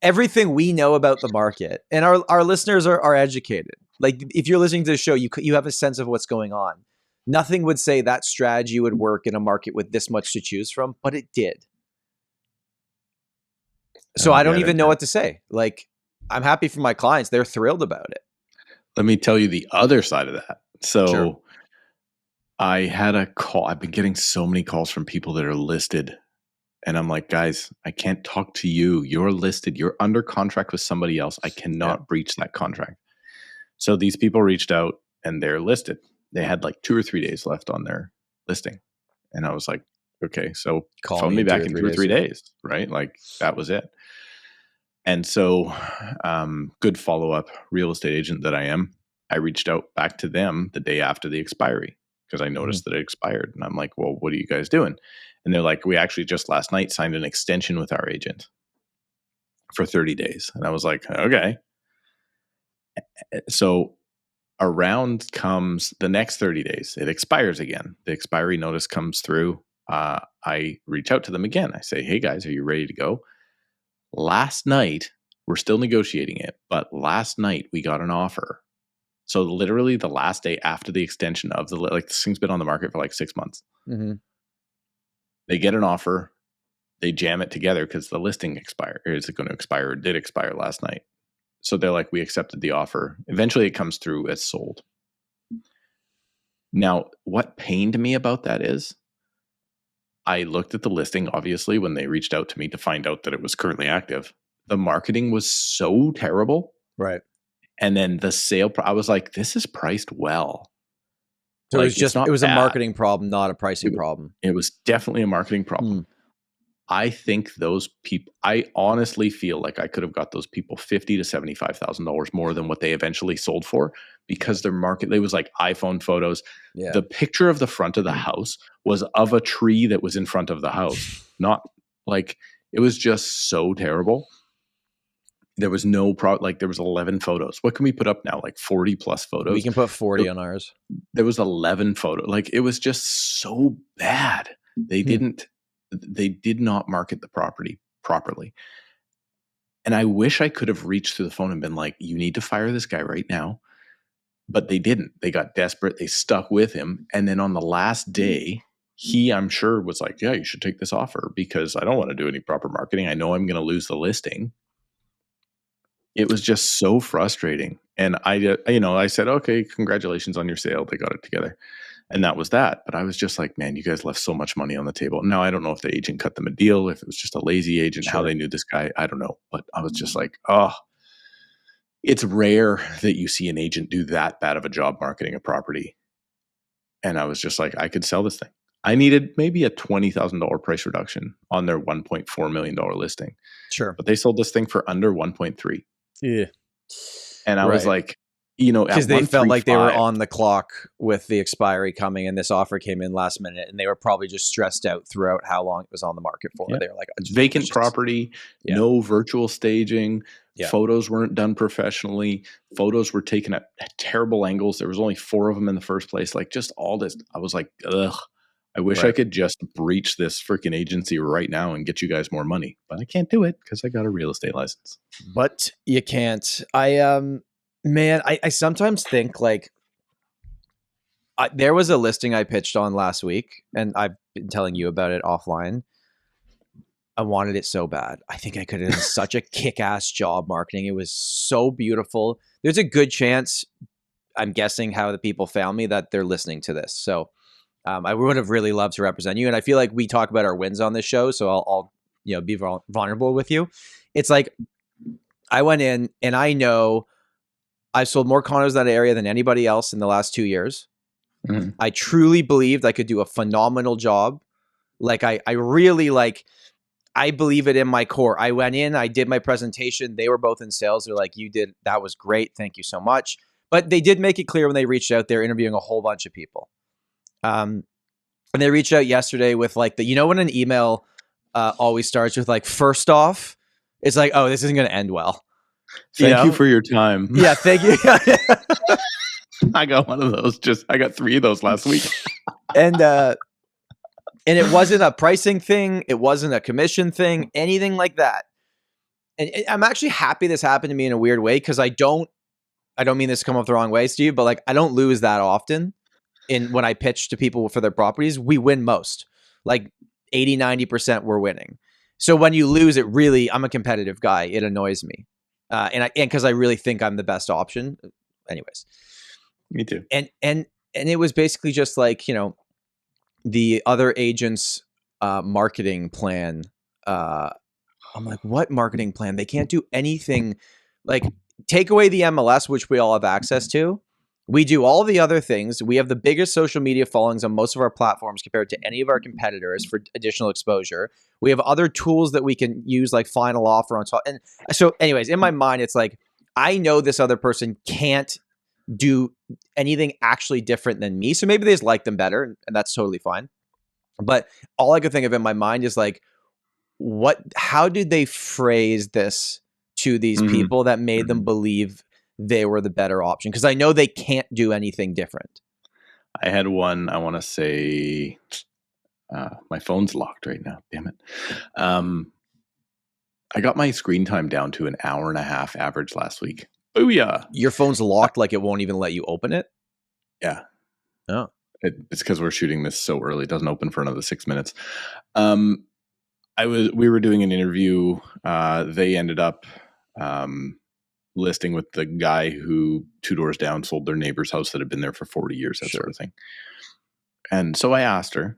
everything we know about the market, and our listeners are educated. Like, if you're listening to the show, you have a sense of what's going on. Nothing would say that strategy would work in a market with this much to choose from, but it did. So I don't even know what to say. Like, I'm happy for my clients. They're thrilled about it. Let me tell you the other side of that. So Sure. I had a call. I've been getting so many calls from people that are listed. And I'm like, guys, I can't talk to you. You're listed. You're under contract with somebody else. I cannot breach that contract. So these people reached out and they're listed. They had like 2 or 3 days left on their listing. And I was like, okay, so phone me back in 2 or 3 days, right? Like, that was it. And so good follow-up real estate agent that I am, I reached out back to them the day after the expiry because I noticed that it expired. And I'm like, well, what are you guys doing? And they're like, we actually just last night signed an extension with our agent for 30 days. And I was like, okay. So around comes the next 30 days. It expires again. The expiry notice comes through. I reach out to them again. I say, hey guys, are you ready to go? Last night, we're still negotiating it, but last night we got an offer. So literally the last day after the extension of this thing's been on the market for like 6 months. Mm-hmm. They get an offer. They jam it together because the listing is it going to expire or did expire last night. So they're like, we accepted the offer. Eventually it comes through as sold. Now, what pained me about that is I looked at the listing, obviously, when they reached out to me to find out that it was currently active. The marketing was so terrible. Right. And then the sale, I was like, this is priced well. So like, it was a marketing problem, not a pricing problem. It was definitely a marketing problem. I think those people, I honestly feel like I could have got those people $50,000 to $75,000 more than what they eventually sold for because their market, it was like iPhone photos. Yeah. The picture of the front of the house was of a tree that was in front of the house. Not like, it was just so terrible. There was no like there was 11 photos. What can we put up now? Like 40 plus photos. We can put 40 on ours. There was 11 photos. Like it was just so bad. They did not market the property properly. And I wish I could have reached through the phone and been like, you need to fire this guy right now. But they didn't. They got desperate. They stuck with him. And then on the last day, he, I'm sure, was like, yeah, you should take this offer because I don't want to do any proper marketing. I know I'm going to lose the listing. It was just so frustrating. And I said, okay, congratulations on your sale. They got it together. And that was that. But I was just like, man, you guys left so much money on the table. Now, I don't know if the agent cut them a deal, if it was just a lazy agent, Sure. how they knew this guy. I don't know. But I was just like, oh, it's rare that you see an agent do that bad of a job marketing a property. And I was just like, I could sell this thing. I needed maybe a $20,000 price reduction on their $1.4 million listing. Sure. But they sold this thing for under 1.3. Yeah. And I was like, because they felt like they were 135 on the clock with the expiry coming, and this offer came in last minute, and they were probably just stressed out throughout how long it was on the market for. Yeah. They were like, vacant property, no virtual staging, photos weren't done professionally, photos were taken at terrible angles. There was only 4 of them in the first place. Like just all this, I was like, ugh. I wish I could just breach this freaking agency right now and get you guys more money, but I can't do it because I got a real estate license. But you can't. I sometimes think like there was a listing I pitched on last week, and I've been telling you about it offline. I wanted it so bad. I think I could have done such a kick-ass job marketing. It was so beautiful. There's a good chance, I'm guessing how the people found me, that they're listening to this. So I would have really loved to represent you. And I feel like we talk about our wins on this show, so I'll be vulnerable with you. It's like I went in and I know I sold more condos in that area than anybody else in the last 2 years. Mm-hmm. I truly believed I could do a phenomenal job. Like I really I believe it in my core. I went in, I did my presentation. They were both in sales. They're like, that was great. Thank you so much. But they did make it clear when they reached out, they're interviewing a whole bunch of people. And they reached out yesterday with like when an email always starts with like, first off, it's like, oh, this isn't going to end well. Thank you for your time. Yeah, thank you. I got one of those. I got 3 of those last week. And it wasn't a pricing thing. It wasn't a commission thing, anything like that. And I'm actually happy this happened to me in a weird way because I don't mean this to come off the wrong way, Steve, but like I don't lose that often. When I pitch to people for their properties, we win most. Like 80-90% we're winning. So when you lose, I'm a competitive guy. It annoys me. And because I really think I'm the best option. Anyways. Me too. And it was basically just like, the other agent's marketing plan. I'm like, what marketing plan? They can't do anything. Like, take away the MLS, which we all have access to. We do all the other things. We have the biggest social media followings on most of our platforms compared to any of our competitors for additional exposure. We have other tools that we can use, like final offer on top. And so anyways, in my mind, it's like, I know this other person can't do anything actually different than me. So maybe they just like them better, and that's totally fine. But all I could think of in my mind is like, how did they phrase this to these people that made them believe they were the better option? Because I know they can't do anything different. I had one, I want to say, my phone's locked right now. Damn it. I got my screen time down to an hour and a half average last week. Booyah. Your phone's locked, like it won't even let you open it? Yeah. Oh. It's because we're shooting this so early. It doesn't open for another 6 minutes. We were doing an interview. They ended up listing with the guy who 2 doors down sold their neighbor's house that had been there for 40 years, that sort of thing. And so I asked her,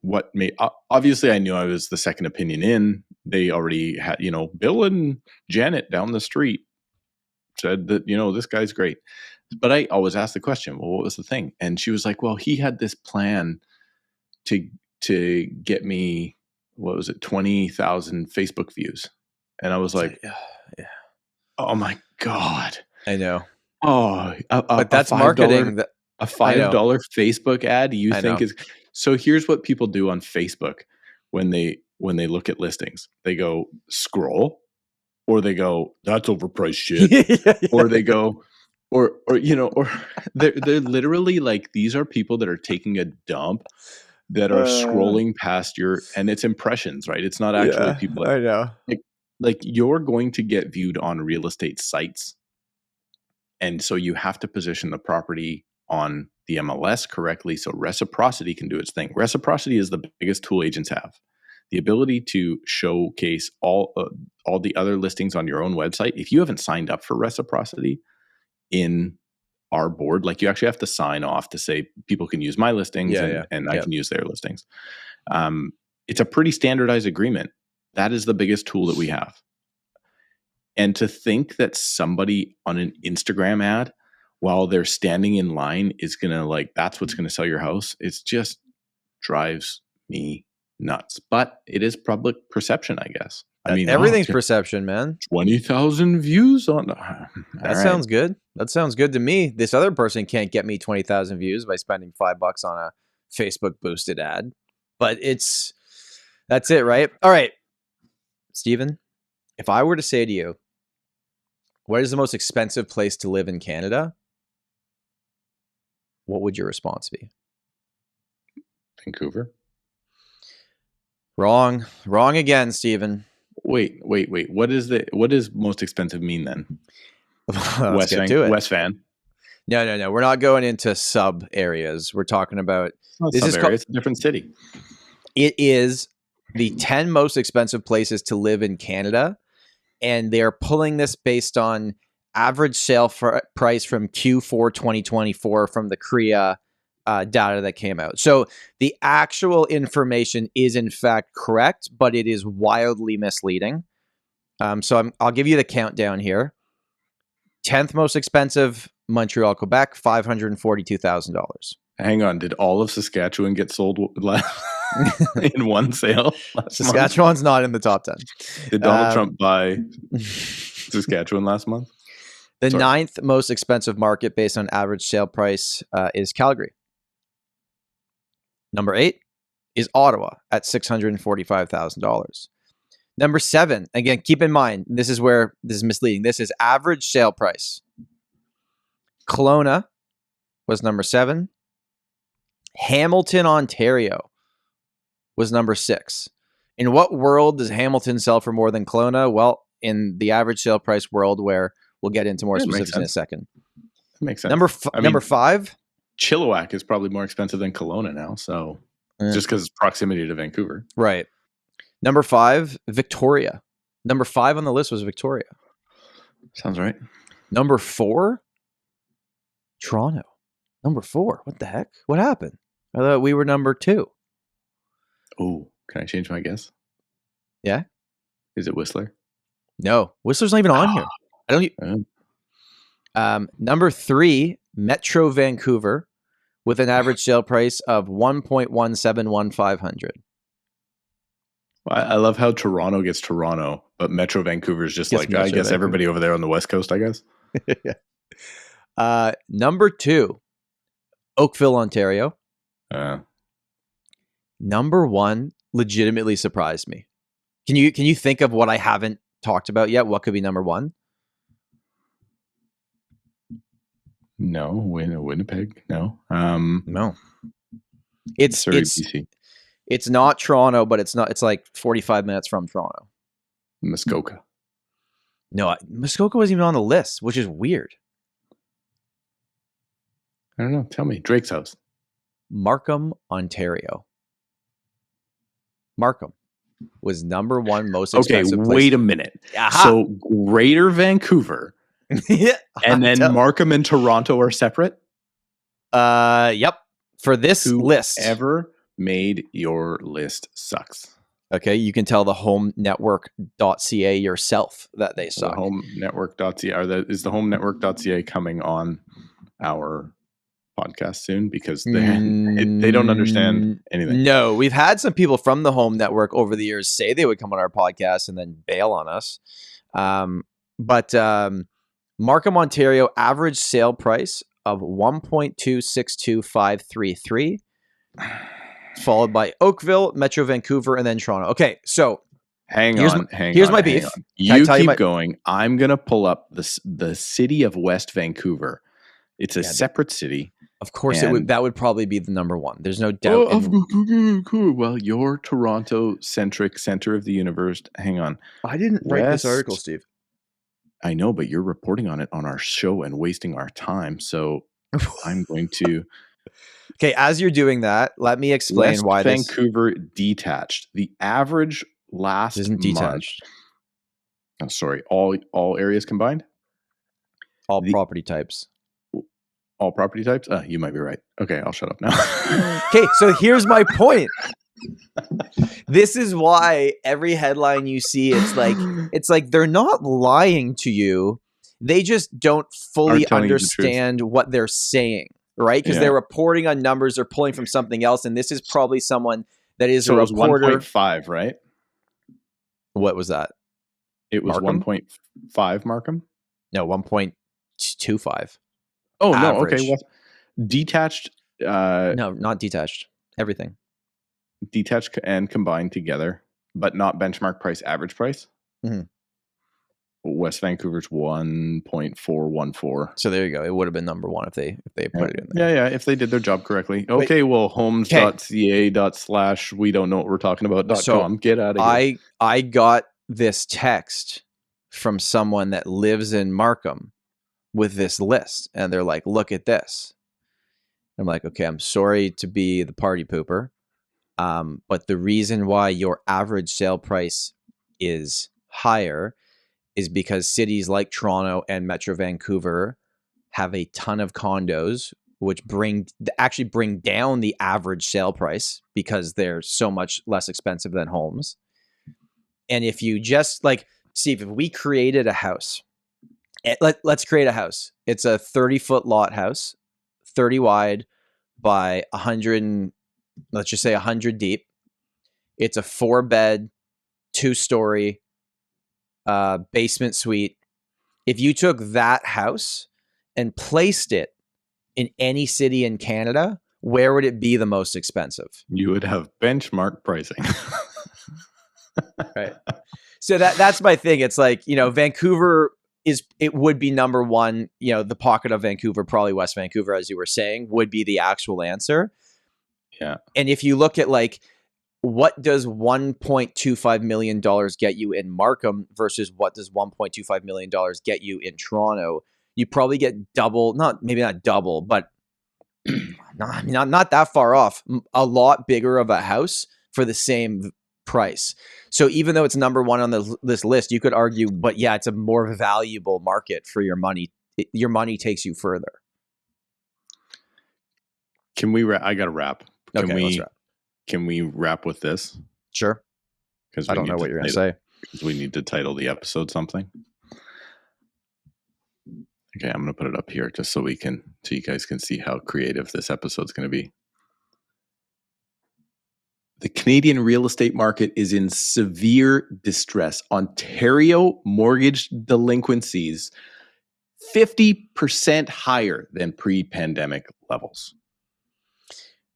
what made, obviously I knew I was the second opinion in. They already had, Bill and Janet down the street said that, this guy's great. But I always ask the question, well, what was the thing? And she was like, well, he had this plan to get me, 20,000 Facebook views. And I was like, yeah. Oh my God. I know. Oh, but that's marketing. A $5 Facebook ad you think is, so here's what people do on Facebook when they look at listings. They go scroll, or they go, that's overpriced shit. Or they go, or they're literally like, these are people that are taking a dump that are scrolling past and it's impressions, right? It's not actually people that, I know. like you're going to get viewed on real estate sites. And so you have to position the property on the MLS correctly so reciprocity can do its thing. Reciprocity is the biggest tool agents have. The ability to showcase all the other listings on your own website. If you haven't signed up for reciprocity in our board, like you actually have to sign off to say people can use my listings and I can use their listings. It's a pretty standardized agreement. That is the biggest tool that we have. And to think that somebody on an Instagram ad while they're standing in line is going to like, that's what's going to sell your house. It's just drives me nuts. But it is public perception, I guess. I mean, everything's perception, man. 20,000 views on that sounds good. That sounds good to me. This other person can't get me 20,000 views by spending $5 on a Facebook boosted ad. But that's it, right? All right, Stephen, if I were to say to you, what is the most expensive place to live in Canada? What would your response be? Vancouver. Wrong again, Stephen. Wait. What does most expensive mean then? Let's get to it. West Van. No. We're not going into sub areas. We're talking about it's a different city. It is the 10 most expensive places to live in Canada. And they're pulling this based on average sale price from Q4 2024 from the CREA data that came out. So the actual information is in fact correct, but it is wildly misleading. So I'll give you the countdown here. 10th most expensive, Montreal, Quebec, $542,000. Hang on, did all of Saskatchewan get sold in one sale? Saskatchewan's not in the top 10. Did Donald Trump buy Saskatchewan last month? The 9th most expensive market based on average sale price is Calgary. Number 8 is Ottawa at $645,000. Number 7, again, keep in mind, this is where this is misleading. This is average sale price. Kelowna was number 7. Hamilton, Ontario was number 6. In what world does Hamilton sell for more than Kelowna? Well, in the average sale price world, where we'll get into more specifics in a second. That makes sense. Number 5. Chilliwack is probably more expensive than Kelowna now, so just because it's proximity to Vancouver. Right. Number 5, Victoria. Number 5 on the list was Victoria. Sounds right. Number 4, Toronto. Number 4. What the heck? What happened? I thought we were number 2. Oh, can I change my guess? Yeah. Is it Whistler? No, Whistler's not even on here. I don't. Number 3, Metro Vancouver, with an average sale price of $1,171,500. I love how Toronto gets Toronto, but Metro Vancouver is just like, I guess everybody over there on the West Coast, I guess. Yeah. Number 2, Oakville, Ontario. Number 1 legitimately surprised me. Can you think of what I haven't talked about yet? What could be number 1? No, Winnipeg. No. No. It's Surrey, BC. It's not Toronto, but it's like 45 minutes from Toronto. Muskoka. No, Muskoka wasn't even on the list, which is weird. I don't know. Tell me. Drake's house. Markham, Ontario. Markham was number 1 most expensive place. Wait a minute. Aha. So Greater Vancouver and then Markham and Toronto are separate? Yep. For this list. Whoever made your list sucks. Okay, you can tell the homenetwork.ca yourself that they suck. The homenetwork.ca is the homenetwork.ca coming on our podcast soon because they don't understand anything. No, we've had some people from the Home Network over the years say they would come on our podcast and then bail on us. But Markham, Ontario, average sale price of $1,262,533, followed by Oakville, Metro Vancouver, and then Toronto. Okay, so Hang Here's on. my beef. On. Can I You tell keep my- going. I'm going to pull up the city of West Vancouver. It's a separate city. Of course, that would probably be the number one. There's no doubt. Well, your Toronto-centric center of the universe. Hang on. I didn't write this article, Steve. I know, but you're reporting on it on our show and wasting our time. So I'm going to. Okay, as you're doing that, let me explain West why Vancouver detached. The average last isn't detached. Oh, sorry, all areas combined. All property types. All property types? You might be right. Okay, I'll shut up now. Okay, so here's my point. This is why every headline you see, it's like they're not lying to you. They just don't fully understand what they're saying, right? Because they're reporting on numbers, they're pulling from something else, and this is probably someone that is a reporter. It was 1.5, right? What was that? It was 1.5 Markham? No, 1.25. Oh, average. No, okay. Well, detached. No, not detached. Everything. Detached and combined together, but not benchmark price, average price. Mm-hmm. West Vancouver's 1.414. So there you go. It would have been number one if they put it in there. Yeah, if they did their job correctly. Okay, well, homes.ca/ we don't know what we're talking about.com. Get out of here. I got this text from someone that lives in Markham with this list, and they're like, look at this. I'm like, okay, I'm sorry to be the party pooper, but the reason why your average sale price is higher is because cities like Toronto and Metro Vancouver have a ton of condos, which actually bring down the average sale price because they're so much less expensive than homes. And if you just Steve, if we created a house, let's create a house. It's a 30-foot lot house, 30 wide by 100, let's just say 100 deep. It's a 4-bed, 2-story basement suite. If you took that house and placed it in any city in Canada, where would it be the most expensive? You would have benchmark pricing. Right. So that's my thing. It's like, Vancouver it would be number one, the pocket of Vancouver, probably West Vancouver, as you were saying, would be the actual answer. Yeah. And if you look at what does $1.25 million get you in Markham versus what does $1.25 million get you in Toronto, you probably get double, maybe not double, but not that far off, a lot bigger of a house for the same price. So even though it's number one on this list, you could argue, but yeah, it's a more valuable market for your money. Your money takes you further. Can we I got to wrap. Let's wrap. Can we wrap with this? Sure. Because I don't know what you're going to say. Because we need to title the episode something. Okay, I'm going to put it up here just so you guys can see how creative this episode's going to be. The Canadian real estate market is in severe distress. Ontario mortgage delinquencies 50% higher than pre-pandemic levels.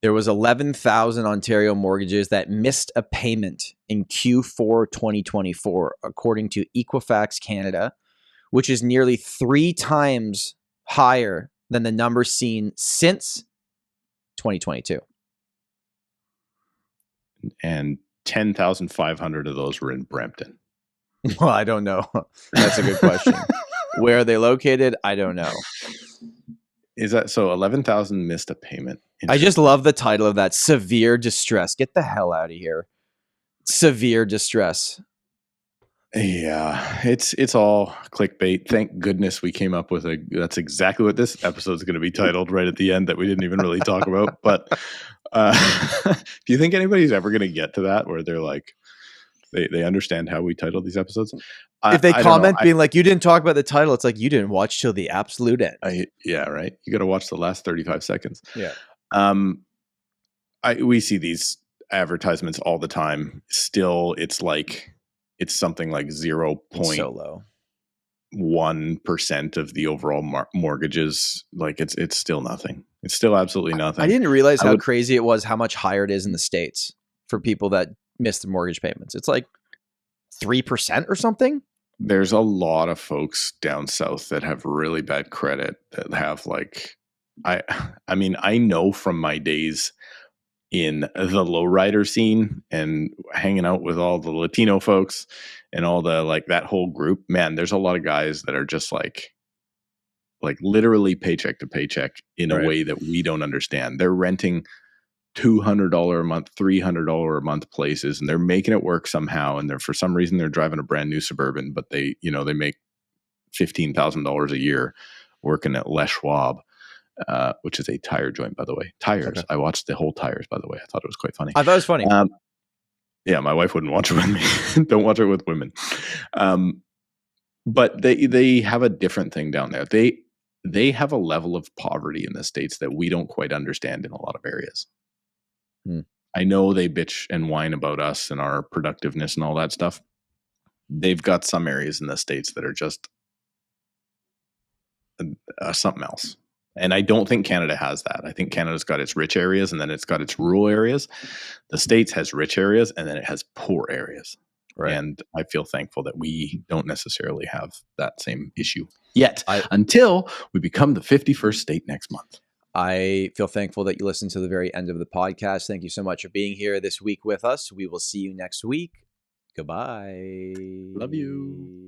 There was 11,000 Ontario mortgages that missed a payment in Q4 2024, according to Equifax Canada, which is nearly 3 times higher than the number seen since 2022. And 10,500 of those were in Brampton. Well, I don't know. That's a good question. Where are they located? I don't know. Is that so? 11,000 missed a payment. I just love the title of that. Severe distress. Get the hell out of here. Severe distress. Yeah, it's all clickbait. Thank goodness we came up with that's exactly what this episode is going to be titled right at the end that we didn't even really talk about. But do you think anybody's ever going to get to that where they're like, they understand how we titled these episodes? If they comment being like, you didn't talk about the title, it's like you didn't watch till the absolute end. Yeah, right. You got to watch the last 35 seconds. Yeah. We see these advertisements all the time. Still, it's something like 0.1% of the overall mortgages. Like it's still nothing. It's still absolutely nothing. I didn't realize how crazy it was, how much higher it is in the States for people that miss the mortgage payments. It's like 3% or something? There's a lot of folks down south that have really bad credit that have like, I mean, I know from my days in the lowrider scene and hanging out with all the Latino folks and all the like that whole group, man, there's a lot of guys that are just like literally paycheck to paycheck in a way that we don't understand. They're renting $200 a month, $300 a month places, and they're making it work somehow. And they're, for some reason, they're driving a brand new Suburban, but they make $15,000 a year working at Les Schwab, which is a tire joint, by the way. Tires. Okay. I watched the whole Tires, by the way. I thought it was quite funny. I thought it was funny. Yeah, my wife wouldn't watch it with me. Don't watch it with women. But they have a different thing down there. They have a level of poverty in the States that we don't quite understand in a lot of areas. I know they bitch and whine about us and our productiveness and all that stuff. They've got some areas in the States that are just something else. And I don't think Canada has that. I think Canada's got its rich areas and then it's got its rural areas. The States has rich areas and then it has poor areas. Right. And I feel thankful that we don't necessarily have that same issue yet until we become the 51st state next month. I feel thankful that you listened to the very end of the podcast. Thank you so much for being here this week with us. We will see you next week. Goodbye. Love you.